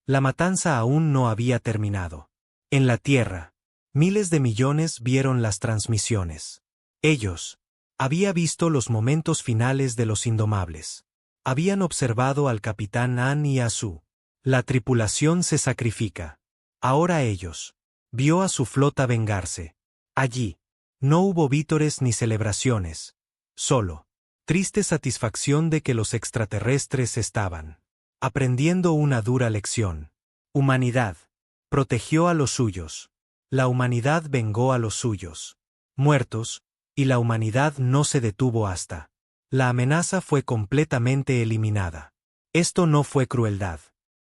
La matanza aún no había terminado. En la Tierra, miles de millones vieron las transmisiones. Ellos había visto los momentos finales de los indomables. Habían observado al capitán An y a la tripulación se sacrifica. Ahora ellos vio a su flota vengarse. Allí no hubo vítores ni celebraciones. Solo triste satisfacción de que los extraterrestres estaban aprendiendo una dura lección. Humanidad. protegió a los suyos. La humanidad vengó a los suyos muertos, y la humanidad no se detuvo hasta. La amenaza fue completamente eliminada. Esto no fue crueldad.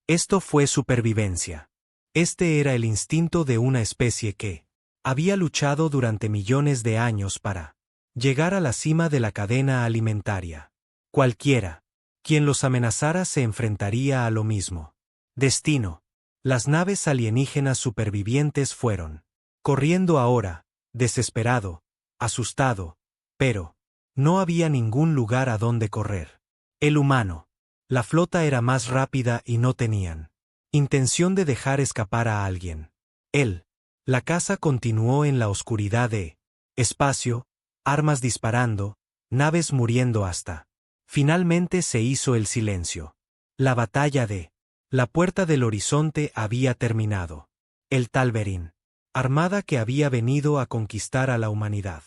Esto fue supervivencia. Este era el instinto de una especie que había luchado durante millones de años para llegar a la cima de la cadena alimentaria. Cualquiera, quien los amenazara se enfrentaría a lo mismo destino. Las naves alienígenas supervivientes fueron corriendo ahora, desesperado, asustado, pero no había ningún lugar a donde correr. El humano. La flota era más rápida y no tenían intención de dejar escapar a alguien. La casa continuó en la oscuridad de espacio, armas disparando, naves muriendo hasta. Finalmente se hizo el silencio. La batalla de la puerta del horizonte había terminado. El Tal'Verin, armada que había venido a conquistar a la humanidad,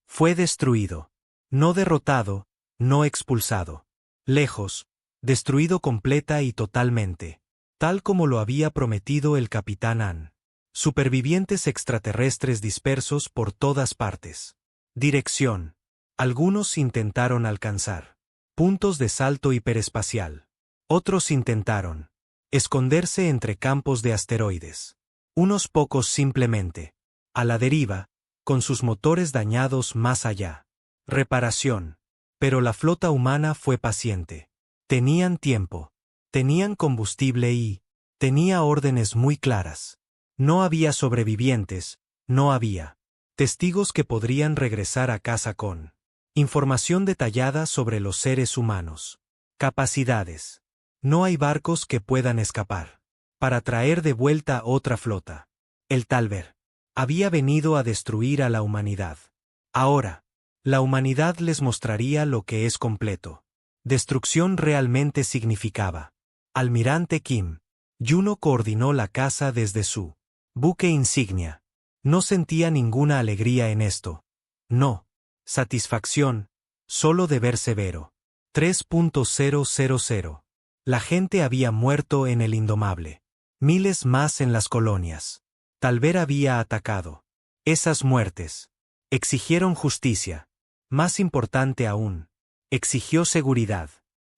fue destruido. No derrotado, no expulsado. Lejos, destruido completa y totalmente. Tal como lo había prometido el Capitán Han. Supervivientes extraterrestres dispersos por todas partes. Dirección. Algunos intentaron alcanzar puntos de salto hiperespacial. Otros intentaron esconderse entre campos de asteroides. Unos pocos simplemente a la deriva, con sus motores dañados más allá. Reparación. Pero la flota humana fue paciente. Tenían tiempo. Tenían combustible y tenía órdenes muy claras. No había sobrevivientes, no había testigos que podrían regresar a casa con información detallada sobre los seres humanos. Capacidades. No hay barcos que puedan escapar. Para traer de vuelta otra flota. El Tal'Ver había venido a destruir a la humanidad. Ahora, la humanidad les mostraría lo que es completo. Destrucción realmente significaba. Almirante Kim. Juno coordinó la caza desde su buque insignia. No sentía ninguna alegría en esto. No. Satisfacción. Solo deber severo. 3.000. La gente había muerto en el Indomable. Miles más en las colonias. Tal'Ver había atacado. Esas muertes exigieron justicia. Más importante aún, exigió seguridad.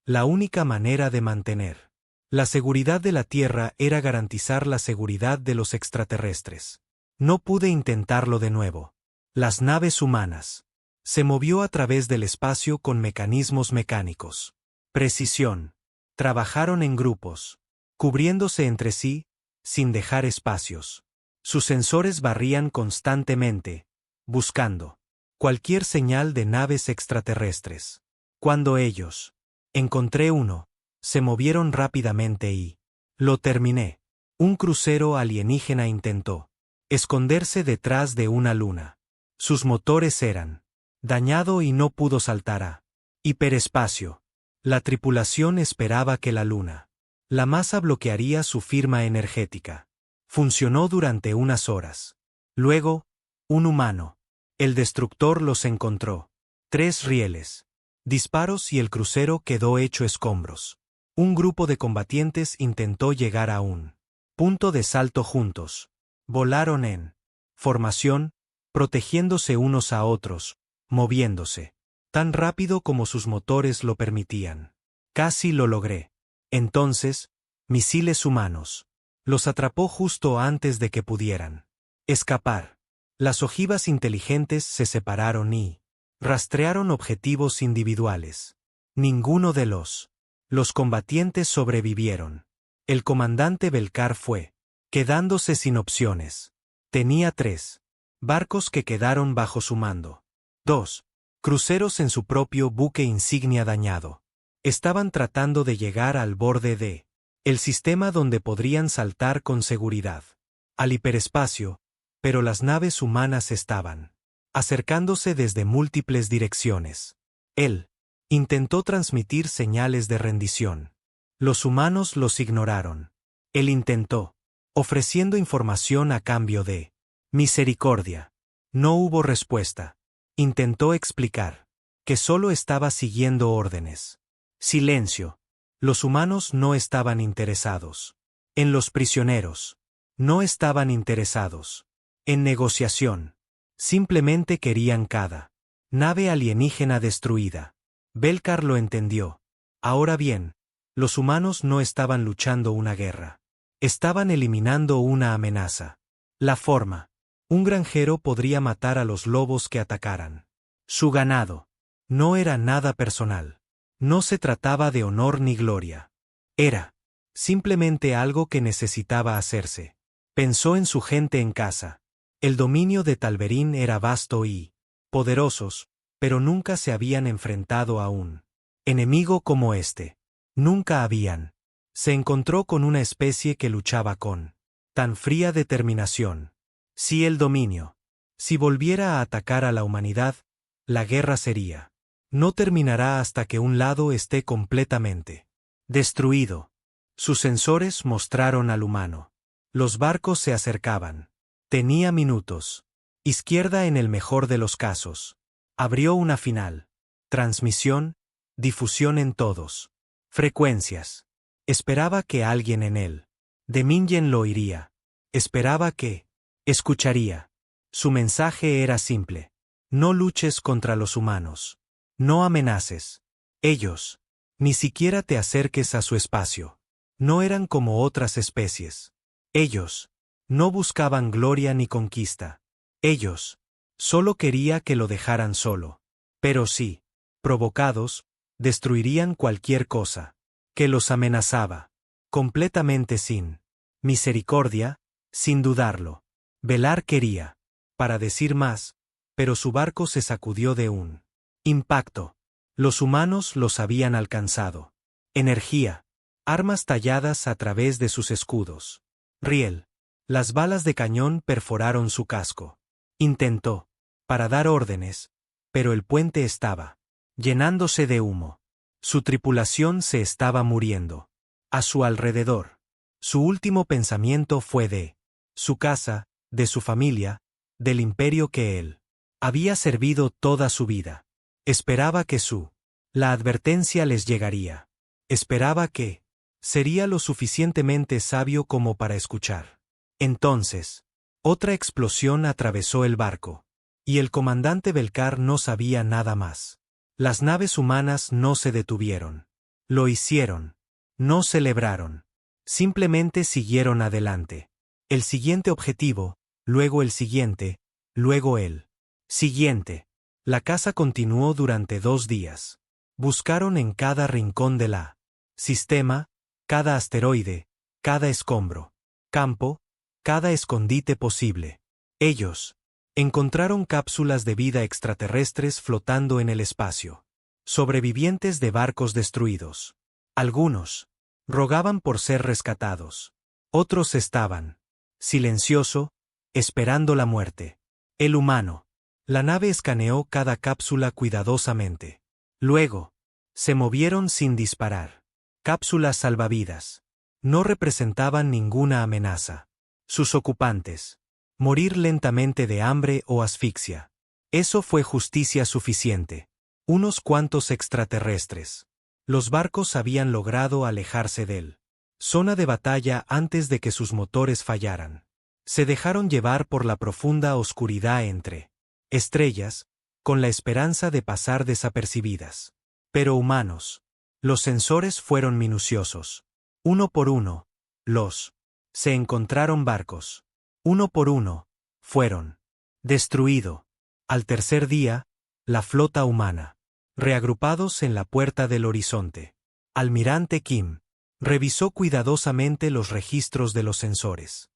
La única manera de mantener la seguridad de la Tierra era garantizar la seguridad de los extraterrestres. No pude intentarlo de nuevo. Las naves humanas se movió a través del espacio con mecanismos mecánicos. Precisión. Trabajaron en grupos, cubriéndose entre sí, sin dejar espacios. Sus sensores barrían constantemente, buscando cualquier señal de naves extraterrestres. Cuando ellos encontré uno, se movieron rápidamente y lo terminé. Un crucero alienígena intentó esconderse detrás de una luna. Sus motores eran dañado y no pudo saltar a hiperespacio. La tripulación esperaba que la luna, la masa bloquearía su firma energética. Funcionó durante unas horas. Luego, un humano. El destructor los encontró. 3 rieles. Disparos y el crucero quedó hecho escombros. Un grupo de combatientes intentó llegar a un punto de salto juntos. Volaron en formación, protegiéndose unos a otros, moviéndose tan rápido como sus motores lo permitían. Casi lo logré. Entonces, misiles humanos. Los atrapó justo antes de que pudieran escapar. Las ojivas inteligentes se separaron y rastrearon objetivos individuales. Ninguno de los combatientes sobrevivieron. El comandante Belcar fue quedándose sin opciones. Tenía 3 barcos que quedaron bajo su mando. 2 cruceros en su propio buque insignia dañado. Estaban tratando de llegar al borde de el sistema donde podrían saltar con seguridad al hiperespacio, pero las naves humanas estaban acercándose desde múltiples direcciones. Él intentó transmitir señales de rendición. Los humanos los ignoraron. Él intentó, ofreciendo información a cambio de misericordia. No hubo respuesta. Intentó explicar que solo estaba siguiendo órdenes. Silencio. Los humanos no estaban interesados en los prisioneros. No estaban interesados en negociación. Simplemente querían cada nave alienígena destruida. Belcar lo entendió. Ahora bien, los humanos no estaban luchando una guerra. Estaban eliminando una amenaza. La forma. Un granjero podría matar a los lobos que atacaran su ganado. No era nada personal. No se trataba de honor ni gloria. Era simplemente algo que necesitaba hacerse. Pensó en su gente en casa. El dominio de Talverín era vasto y poderosos, pero nunca se habían enfrentado a un enemigo como este. Nunca habían. Se encontró con una especie que luchaba con tan fría determinación. Si el dominio, si volviera a atacar a la humanidad, la guerra sería. No terminará hasta que un lado esté completamente destruido. Sus sensores mostraron al humano. Los barcos se acercaban. Tenía minutos. Izquierda en el mejor de los casos. Abrió una final. Transmisión, difusión en todos. Frecuencias. Esperaba que alguien en él. Dominion lo oiría. Esperaba que escucharía. Su mensaje era simple. No luches contra los humanos. No amenaces. Ellos. Ni siquiera te acerques a su espacio. No eran como otras especies. Ellos. No buscaban gloria ni conquista. Ellos. Solo quería que lo dejaran solo. Pero sí, provocados, destruirían cualquier cosa que los amenazaba. Completamente sin misericordia, sin dudarlo. Velar quería, para decir más, pero su barco se sacudió de un impacto. Los humanos los habían alcanzado. Energía. Armas talladas a través de sus escudos. Riel. Las balas de cañón perforaron su casco. Intentó, para dar órdenes, pero el puente estaba llenándose de humo. Su tripulación se estaba muriendo. A su alrededor. Su último pensamiento fue de su casa, de su familia, del imperio que él había servido toda su vida. Esperaba que la advertencia les llegaría. Esperaba que sería lo suficientemente sabio como para escuchar. Entonces, otra explosión atravesó el barco. Y el comandante Belcar no sabía nada más. Las naves humanas no se detuvieron. Lo hicieron. No celebraron. Simplemente siguieron adelante. El siguiente objetivo, luego el siguiente, luego el siguiente. La caza continuó durante 2 días. Buscaron en cada rincón de la sistema, cada asteroide, cada escombro, campo, cada escondite posible. Ellos encontraron cápsulas de vida extraterrestres flotando en el espacio. Sobrevivientes de barcos destruidos. Algunos rogaban por ser rescatados. Otros estaban silencioso, esperando la muerte. El humano. La nave escaneó cada cápsula cuidadosamente. Luego, se movieron sin disparar. Cápsulas salvavidas. No representaban ninguna amenaza. Sus ocupantes. Morir lentamente de hambre o asfixia. Eso fue justicia suficiente. Unos cuantos extraterrestres. Los barcos habían logrado alejarse del zona de batalla antes de que sus motores fallaran. Se dejaron llevar por la profunda oscuridad entre estrellas, con la esperanza de pasar desapercibidas. Pero humanos. Los sensores fueron minuciosos. Uno por uno, se encontraron barcos. Uno por uno, fueron destruido. Al tercer día, la flota humana. Reagrupados en la puerta del horizonte. Almirante Kim revisó cuidadosamente los registros de los sensores.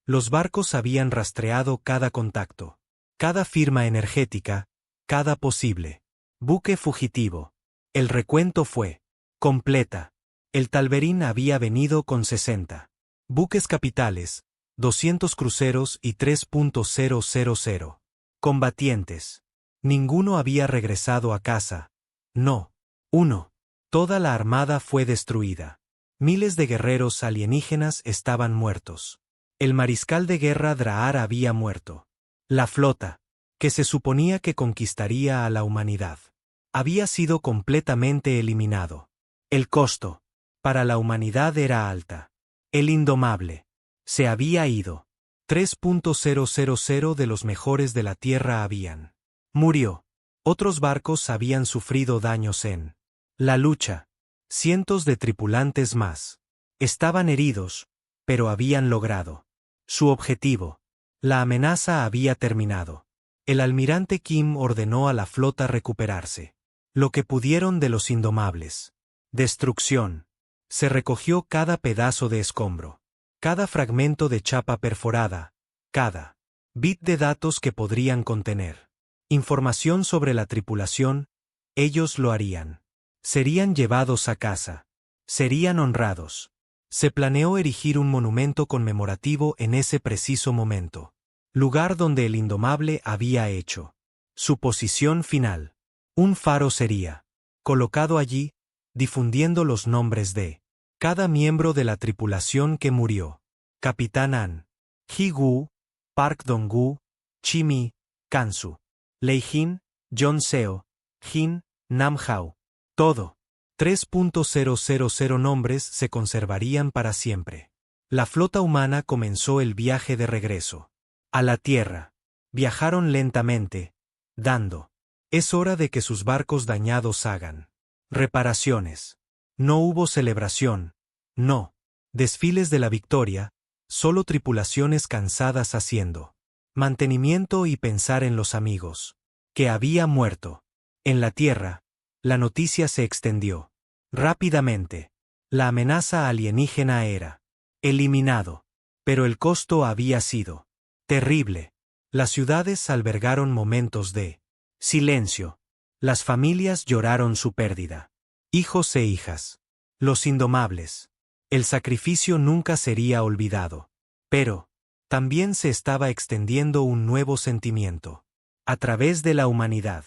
Los barcos habían rastreado cada contacto, cada firma energética, cada posible buque fugitivo. El recuento fue completa. El Talverín había venido con 60 buques capitales, 200 cruceros y 3.000 combatientes. Ninguno había regresado a casa. No. Toda la armada fue destruida. Miles de guerreros alienígenas estaban muertos. El mariscal de guerra Drahar había muerto. La flota, que se suponía que conquistaría a la humanidad, había sido completamente eliminado. El costo para la humanidad era alta. El indomable Se había ido. 3.000 de los mejores de la Tierra habían. Murió. Otros barcos habían sufrido daños en la lucha. Cientos de tripulantes más. Estaban heridos, pero habían logrado su objetivo. La amenaza había terminado. El almirante Kim ordenó a la flota recuperarse. Lo que pudieron de los indomables. Destrucción. Se recogió cada pedazo de escombro. Cada fragmento de chapa perforada. Cada bit de datos que podrían contener información sobre la tripulación. Ellos lo harían. Serían llevados a casa. Serían honrados. Se planeó erigir un monumento conmemorativo en ese preciso momento. Lugar donde el indomable había hecho su posición final. Un faro sería colocado allí, difundiendo los nombres de cada miembro de la tripulación que murió. Capitán An, Hee-gu, Park Dong-gu, Chi-mi, Kansu, Lei-jin, John Seo, Jin, Nam-hao. Todo. 3.000 nombres se conservarían para siempre. La flota humana comenzó el viaje de regreso a la Tierra. Viajaron lentamente, dando. Es hora de que sus barcos dañados hagan reparaciones. No hubo celebración. No. Desfiles de la victoria, solo tripulaciones cansadas haciendo mantenimiento y pensar en los amigos que había muerto. En la Tierra, la noticia se extendió rápidamente. La amenaza alienígena era eliminado. Pero el costo había sido terrible. Las ciudades albergaron momentos de silencio. Las familias lloraron su pérdida. Hijos e hijas. Los indomables. El sacrificio nunca sería olvidado. Pero también se estaba extendiendo un nuevo sentimiento. A través de la humanidad.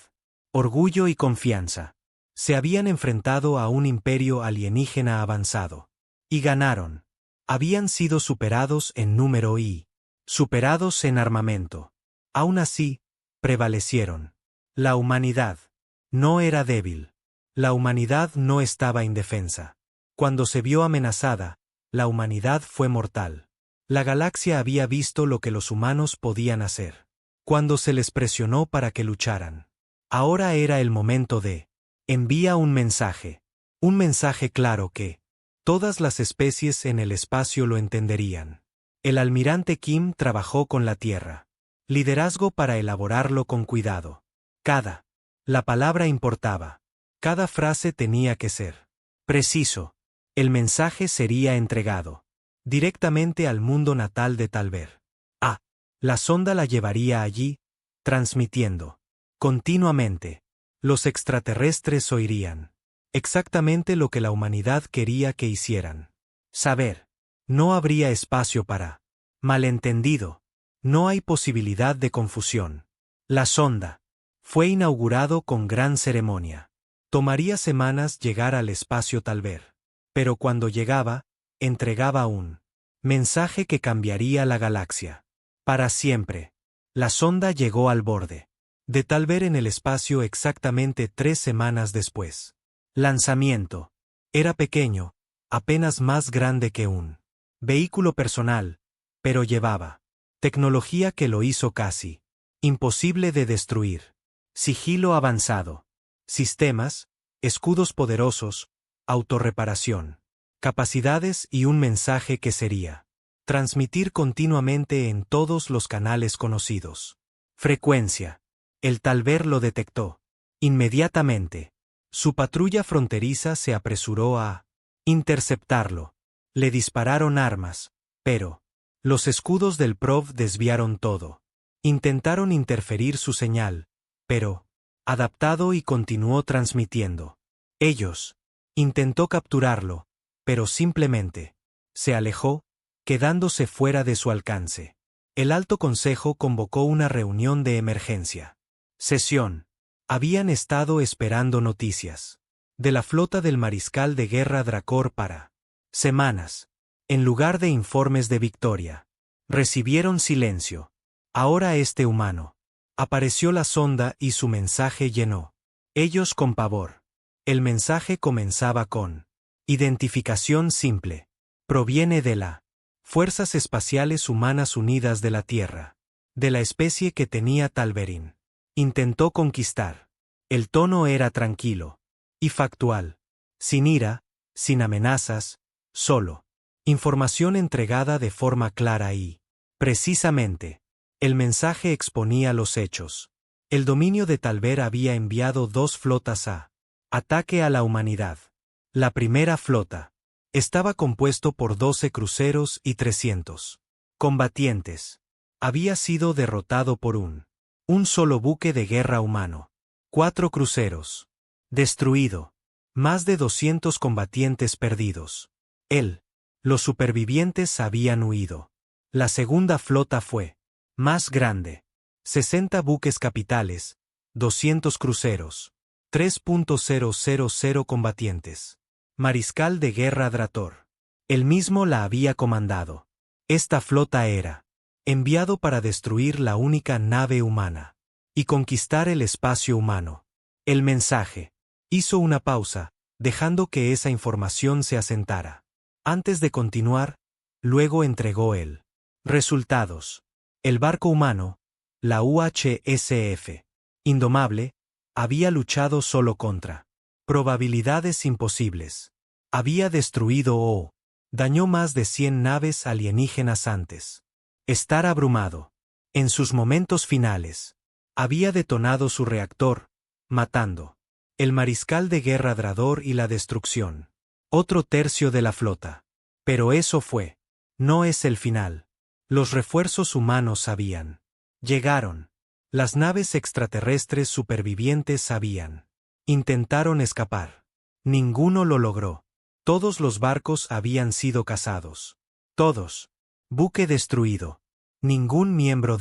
Orgullo y confianza. Se habían enfrentado a un imperio alienígena avanzado. Y ganaron. Habían sido superados en número y superados en armamento. Aún así, prevalecieron. La humanidad no era débil. La humanidad no estaba indefensa. Cuando se vio amenazada, la humanidad fue mortal. La galaxia había visto lo que los humanos podían hacer. Cuando se les presionó para que lucharan. Ahora era el momento de envía un mensaje claro que todas las especies en el espacio lo entenderían. El almirante Kim trabajó con la Tierra. Liderazgo para elaborarlo con cuidado. La palabra importaba. Cada frase tenía que ser preciso. El mensaje sería entregado directamente al mundo natal de Talver. La sonda la llevaría allí, transmitiendo continuamente. Los extraterrestres oirían exactamente lo que la humanidad quería que hicieran. Saber. No habría espacio para malentendido. No hay posibilidad de confusión. La sonda fue inaugurado con gran ceremonia. Tomaría semanas llegar al espacio Talver. Pero cuando llegaba, entregaba un mensaje que cambiaría la galaxia. Para siempre. La sonda llegó al borde de Talver en el espacio exactamente 3 semanas después. Lanzamiento. Era pequeño, apenas más grande que un vehículo personal, pero llevaba tecnología que lo hizo casi imposible de destruir. Sigilo avanzado. Sistemas, escudos poderosos, autorreparación. Capacidades y un mensaje que sería transmitir continuamente en todos los canales conocidos. Frecuencia. El Talver lo detectó. Inmediatamente. Su patrulla fronteriza se apresuró a interceptarlo. Le dispararon armas, pero los escudos del PROV desviaron todo. Intentaron interferir su señal, pero adaptado y continuó transmitiendo. Ellos. Intentó capturarlo, pero simplemente se alejó, quedándose fuera de su alcance. El Alto Consejo convocó una reunión de emergencia. Sesión. Habían estado esperando noticias de la flota del mariscal de guerra Dracor para semanas. En lugar de informes de victoria, recibieron silencio. Ahora este humano. Apareció la sonda y su mensaje llenó. Ellos con pavor. El mensaje comenzaba con identificación simple. Proviene de la Fuerzas espaciales humanas unidas de la Tierra. De la especie que tenía Talverin. Intentó conquistar. El tono era tranquilo. Y factual. Sin ira, sin amenazas, solo. Información entregada de forma clara y, precisamente, el mensaje exponía los hechos. El dominio de Talver había enviado 2 flotas a ataque a la humanidad. La primera flota estaba compuesto por 12 cruceros y 300 combatientes. Había sido derrotado por un solo buque de guerra humano. 4 cruceros. Destruido. Más de 200 combatientes perdidos. Los supervivientes habían huido. La segunda flota fue más grande. 60 buques capitales, 200 cruceros, 3.000 combatientes. Mariscal de guerra Drator. Él mismo la había comandado. Esta flota era enviado para destruir la única nave humana y conquistar el espacio humano. El mensaje hizo una pausa, dejando que esa información se asentara. Antes de continuar, luego entregó el resultados. El barco humano, la UHSF, indomable, había luchado solo contra probabilidades imposibles. Había destruido o dañó más de 100 naves alienígenas antes. Estar abrumado. En sus momentos finales, había detonado su reactor, matando el mariscal de guerra Drador y la destrucción. Otro tercio de la flota. Pero eso fue. No es el final. Los refuerzos humanos habían llegaron. Las naves extraterrestres supervivientes intentaron escapar. Ninguno lo logró. Todos los barcos habían sido cazados. Todos. Buque destruido. Ningún miembro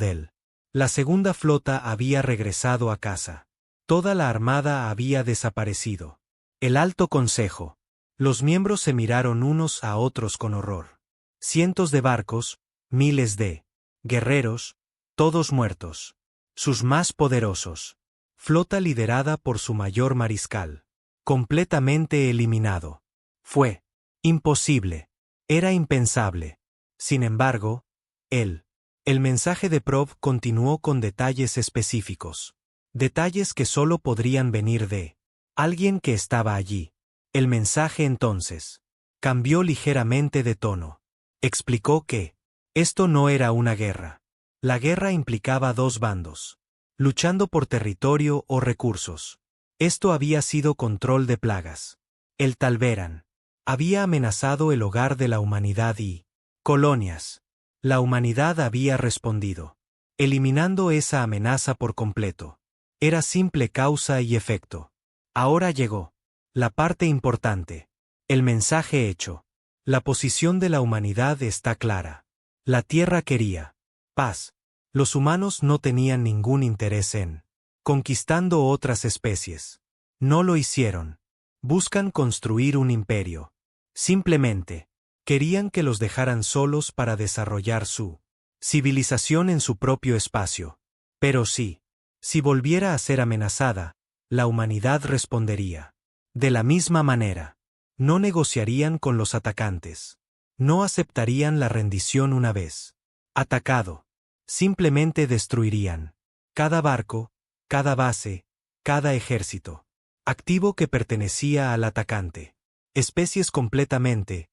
la segunda flota había regresado a casa. Toda la armada había desaparecido. El Alto Consejo. Los miembros se miraron unos a otros con horror. Cientos de barcos, miles de guerreros, todos muertos. Sus más poderosos. Flota liderada por su mayor mariscal. Completamente eliminado. Fue imposible. Era impensable. Sin embargo, el mensaje de Prov continuó con detalles específicos. Detalles que solo podrían venir de alguien que estaba allí. El mensaje entonces cambió ligeramente de tono. Explicó que esto no era una guerra. La guerra implicaba 2 bandos, luchando por territorio o recursos. Esto había sido control de plagas. El Talveran había amenazado el hogar de la humanidad y colonias. La humanidad había respondido, eliminando esa amenaza por completo. Era simple causa y efecto. Ahora llegó la parte importante. El mensaje hecho. La posición de la humanidad está clara. La Tierra quería paz. Los humanos no tenían ningún interés en conquistando otras especies. No lo hicieron. Buscan construir un imperio. Simplemente querían que los dejaran solos para desarrollar su civilización en su propio espacio. Pero sí. Si volviera a ser amenazada, la humanidad respondería. De la misma manera. No negociarían con los atacantes. No aceptarían la rendición una vez atacado. Simplemente destruirían cada barco, cada base, cada ejército activo que pertenecía al atacante. Especies completamente,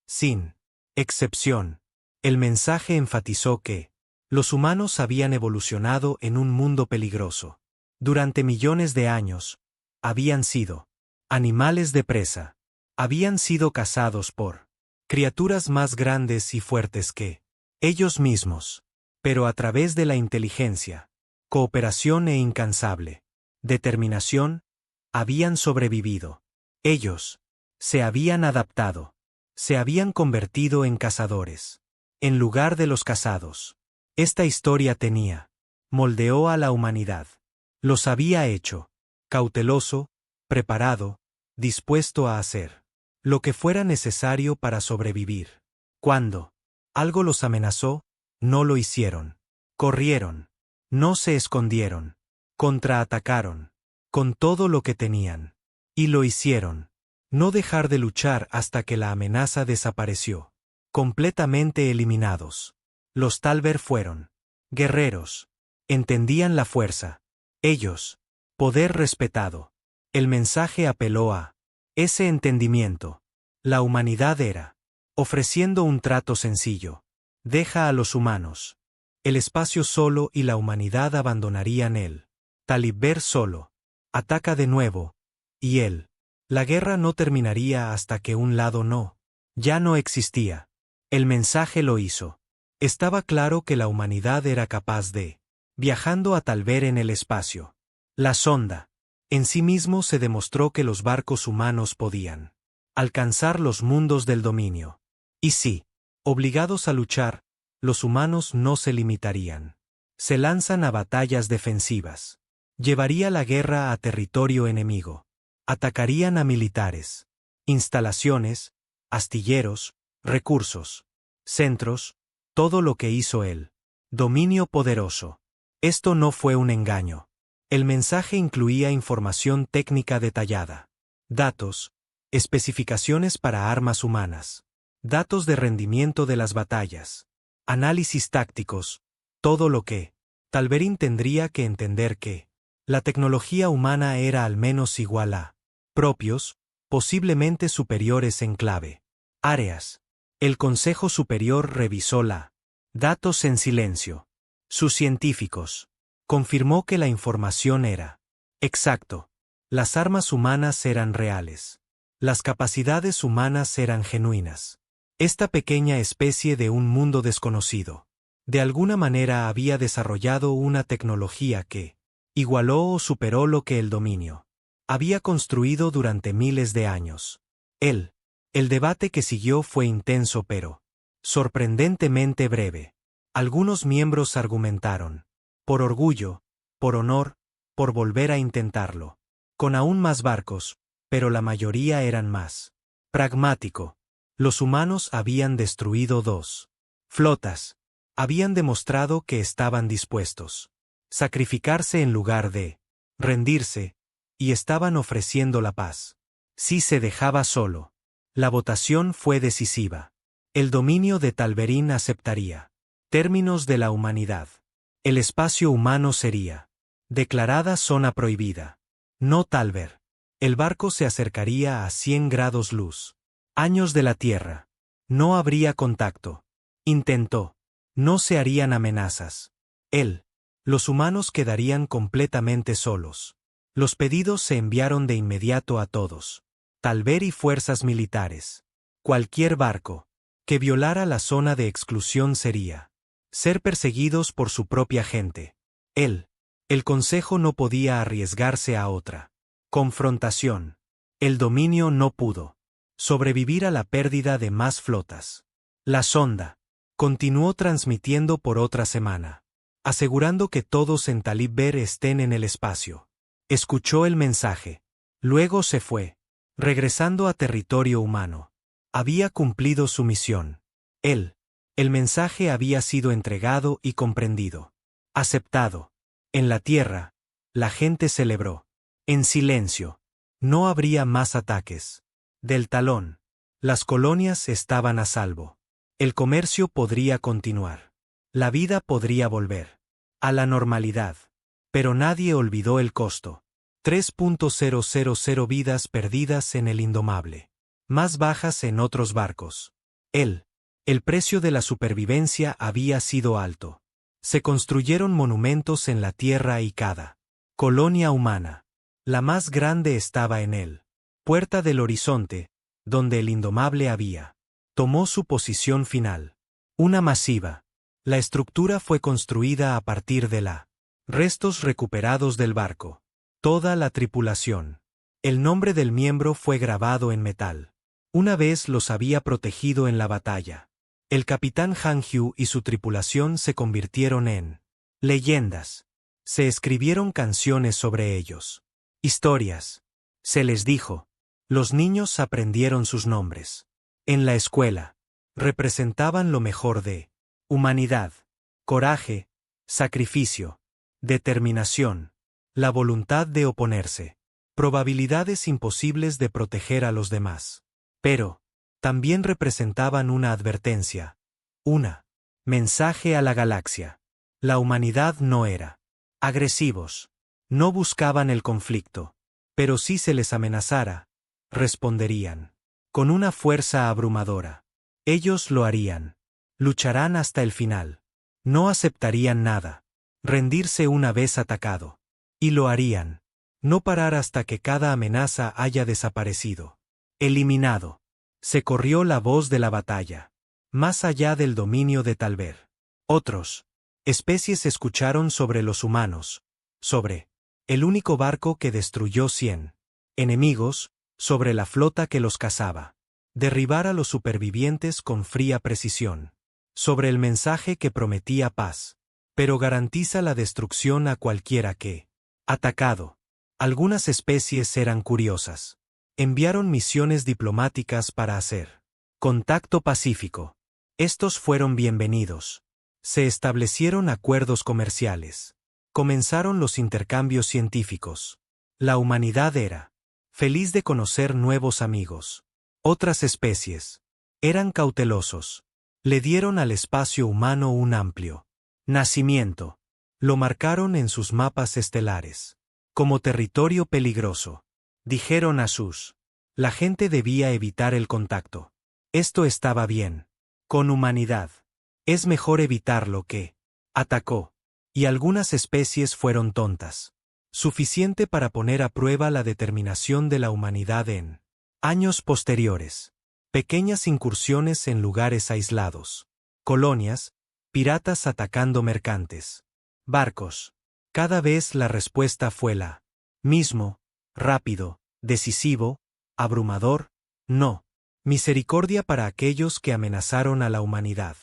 sin excepción. El mensaje enfatizó que los humanos habían evolucionado en un mundo peligroso. Durante millones de años, habían sido animales de presa. Habían sido cazados por criaturas más grandes y fuertes que ellos mismos. Pero a través de la inteligencia, cooperación e incansable determinación, habían sobrevivido. Ellos se habían adaptado. Se habían convertido en cazadores. En lugar de los cazados. Esta historia moldeó a la humanidad. Los había hecho cauteloso, preparado, dispuesto a hacer lo que fuera necesario para sobrevivir. Cuando algo los amenazó, no lo hicieron. Corrieron. No se escondieron. Contraatacaron. Con todo lo que tenían. Y lo hicieron. No dejar de luchar hasta que la amenaza desapareció. completamente eliminados. Los Talver fueron guerreros. Entendían la fuerza. Ellos, poder respetado. El mensaje apeló a ese entendimiento. La humanidad era, ofreciendo un trato sencillo. Deja a los humanos. El espacio solo y la humanidad abandonarían él. Talibber solo. Ataca de nuevo. Y él. La guerra no terminaría hasta que un lado ya no existía. El mensaje lo hizo. Estaba claro que la humanidad era capaz de, viajando a Talver en el espacio. La sonda. En sí mismo se demostró que los barcos humanos podían alcanzar los mundos del dominio. Y sí, obligados a luchar, los humanos no se limitarían. Se lanzan a batallas defensivas. Llevaría la guerra a territorio enemigo. Atacarían a militares, instalaciones, astilleros, recursos, centros, todo lo que hizo él. Dominio poderoso. Esto no fue un engaño. El mensaje incluía información técnica detallada. Datos, especificaciones para armas humanas, datos de rendimiento de las batallas, análisis tácticos, todo lo que Talverin tendría que entender que la tecnología humana era al menos igual a propios, posiblemente superiores en clave. Áreas. El Consejo Superior revisó la datos en silencio. Sus científicos confirmó que la información era exacto. Las armas humanas eran reales. Las capacidades humanas eran genuinas. Esta pequeña especie de un mundo desconocido, de alguna manera había desarrollado una tecnología que igualó o superó lo que el dominio había construido durante miles de años. El debate que siguió fue intenso pero sorprendentemente breve. Algunos miembros argumentaron, por orgullo, por honor, por volver a intentarlo, con aún más barcos, pero la mayoría eran más pragmático. Los humanos habían destruido 2 flotas. Habían demostrado que estaban dispuestos sacrificarse en lugar de rendirse, y estaban ofreciendo la paz. Si se dejaba solo. La votación fue decisiva. El dominio de Talverin aceptaría términos de la humanidad. El espacio humano sería declarada zona prohibida. No Talver. El barco se acercaría a 100 grados luz. Años de la Tierra. No habría contacto. Intentó. No se harían amenazas. Los humanos quedarían completamente solos. Los pedidos se enviaron de inmediato a todos. Talver y fuerzas militares. Cualquier barco que violara la zona de exclusión sería ser perseguidos por su propia gente. El Consejo no podía arriesgarse a otra confrontación. El dominio no pudo sobrevivir a la pérdida de más flotas. La sonda continuó transmitiendo por otra semana, asegurando que todos en Talibber estén en el espacio. Escuchó el mensaje. Luego se fue, regresando a territorio humano. Había cumplido su misión. El mensaje había sido entregado y comprendido. Aceptado. En la Tierra, la gente celebró. En silencio. No habría más ataques. Del talón. Las colonias estaban a salvo. El comercio podría continuar. La vida podría volver a la normalidad. Pero nadie olvidó el costo. 3.000 vidas perdidas en el Indomable. Más bajas en otros barcos. El precio de la supervivencia había sido alto. Se construyeron monumentos en la tierra y cada colonia humana. La más grande estaba en él. Puerta del Horizonte, donde el Indomable había tomó su posición final. Una masiva. La estructura fue construida a partir de la restos recuperados del barco. Toda la tripulación. El nombre del miembro fue grabado en metal. Una vez los había protegido en la batalla. El capitán Han Hyu y su tripulación se convirtieron en leyendas. Se escribieron canciones sobre ellos. Historias. Se les dijo. Los niños aprendieron sus nombres. En la escuela. Representaban lo mejor de humanidad, coraje, sacrificio, determinación, la voluntad de oponerse, probabilidades imposibles de proteger a los demás. Pero también representaban una advertencia, una mensaje a la galaxia. La humanidad no era agresivos, no buscaban el conflicto, pero si se les amenazara, responderían con una fuerza abrumadora. Ellos lo harían. Lucharán hasta el final. No aceptarían nada. Rendirse una vez atacado. Y lo harían. No parar hasta que cada amenaza haya desaparecido. Eliminado. Se corrió la voz de la batalla. Más allá del dominio de Talver. Otros especies escucharon sobre los humanos. Sobre el único barco que destruyó 100 enemigos, sobre la flota que los cazaba. Derribar a los supervivientes con fría precisión. Sobre el mensaje que prometía paz, pero garantiza la destrucción a cualquiera que atacado. Algunas especies eran curiosas. Enviaron misiones diplomáticas para hacer contacto pacífico. Estos fueron bienvenidos. Se establecieron acuerdos comerciales. Comenzaron los intercambios científicos. La humanidad era feliz de conocer nuevos amigos. Otras especies eran cautelosos. Le dieron al espacio humano un amplio nacimiento. Lo marcaron en sus mapas estelares como territorio peligroso. Dijeron a sus la gente debía evitar el contacto. Esto estaba bien. Con humanidad. Es mejor evitarlo que atacó. Y algunas especies fueron tontas. Suficiente para poner a prueba la determinación de la humanidad en años posteriores. Pequeñas incursiones en lugares aislados. Colonias, piratas atacando mercantes. Barcos. Cada vez la respuesta fue la mismo, rápido, decisivo, abrumador, no. Misericordia para aquellos que amenazaron a la humanidad.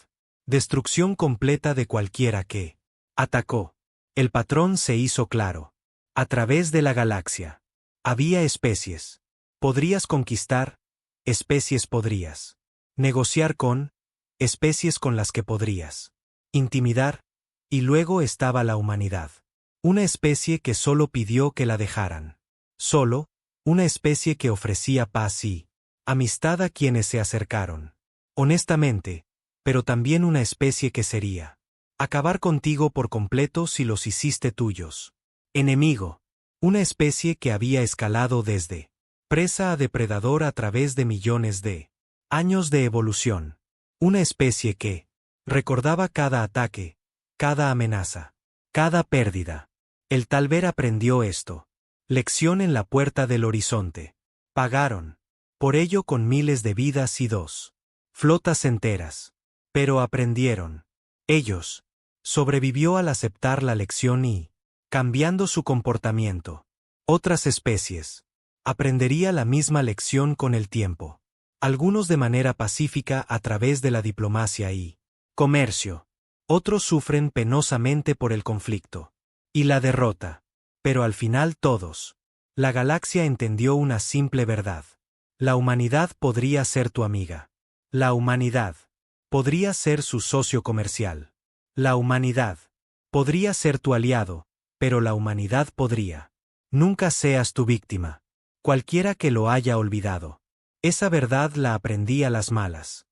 Destrucción completa de cualquiera que atacó. El patrón se hizo claro. A través de la galaxia. Había especies. Podrías conquistar, especies podrías negociar con, especies con las que podrías intimidar, y luego estaba la humanidad. Una especie que solo pidió que la dejaran. Solo, una especie que ofrecía paz y amistad a quienes se acercaron. Honestamente, pero también una especie que sería acabar contigo por completo si los hiciste tuyos. Enemigo. Una especie que había escalado desde presa a depredador a través de millones de años de evolución. Una especie que recordaba cada ataque, cada amenaza, cada pérdida. El Talver aprendió esto. Lección en la puerta del horizonte. Pagaron por ello con miles de vidas y 2 flotas enteras. Pero aprendieron. Ellos. Sobrevivió al aceptar la lección y cambiando su comportamiento. Otras especies. Aprendería la misma lección con el tiempo. Algunos de manera pacífica a través de la diplomacia y comercio. Otros sufren penosamente por el conflicto y la derrota. Pero al final todos. La galaxia entendió una simple verdad. La humanidad podría ser tu amiga. La humanidad podría ser su socio comercial. La humanidad podría ser tu aliado, pero la humanidad podría. Nunca seas tu víctima. Cualquiera que lo haya olvidado. Esa verdad la aprendí a las malas.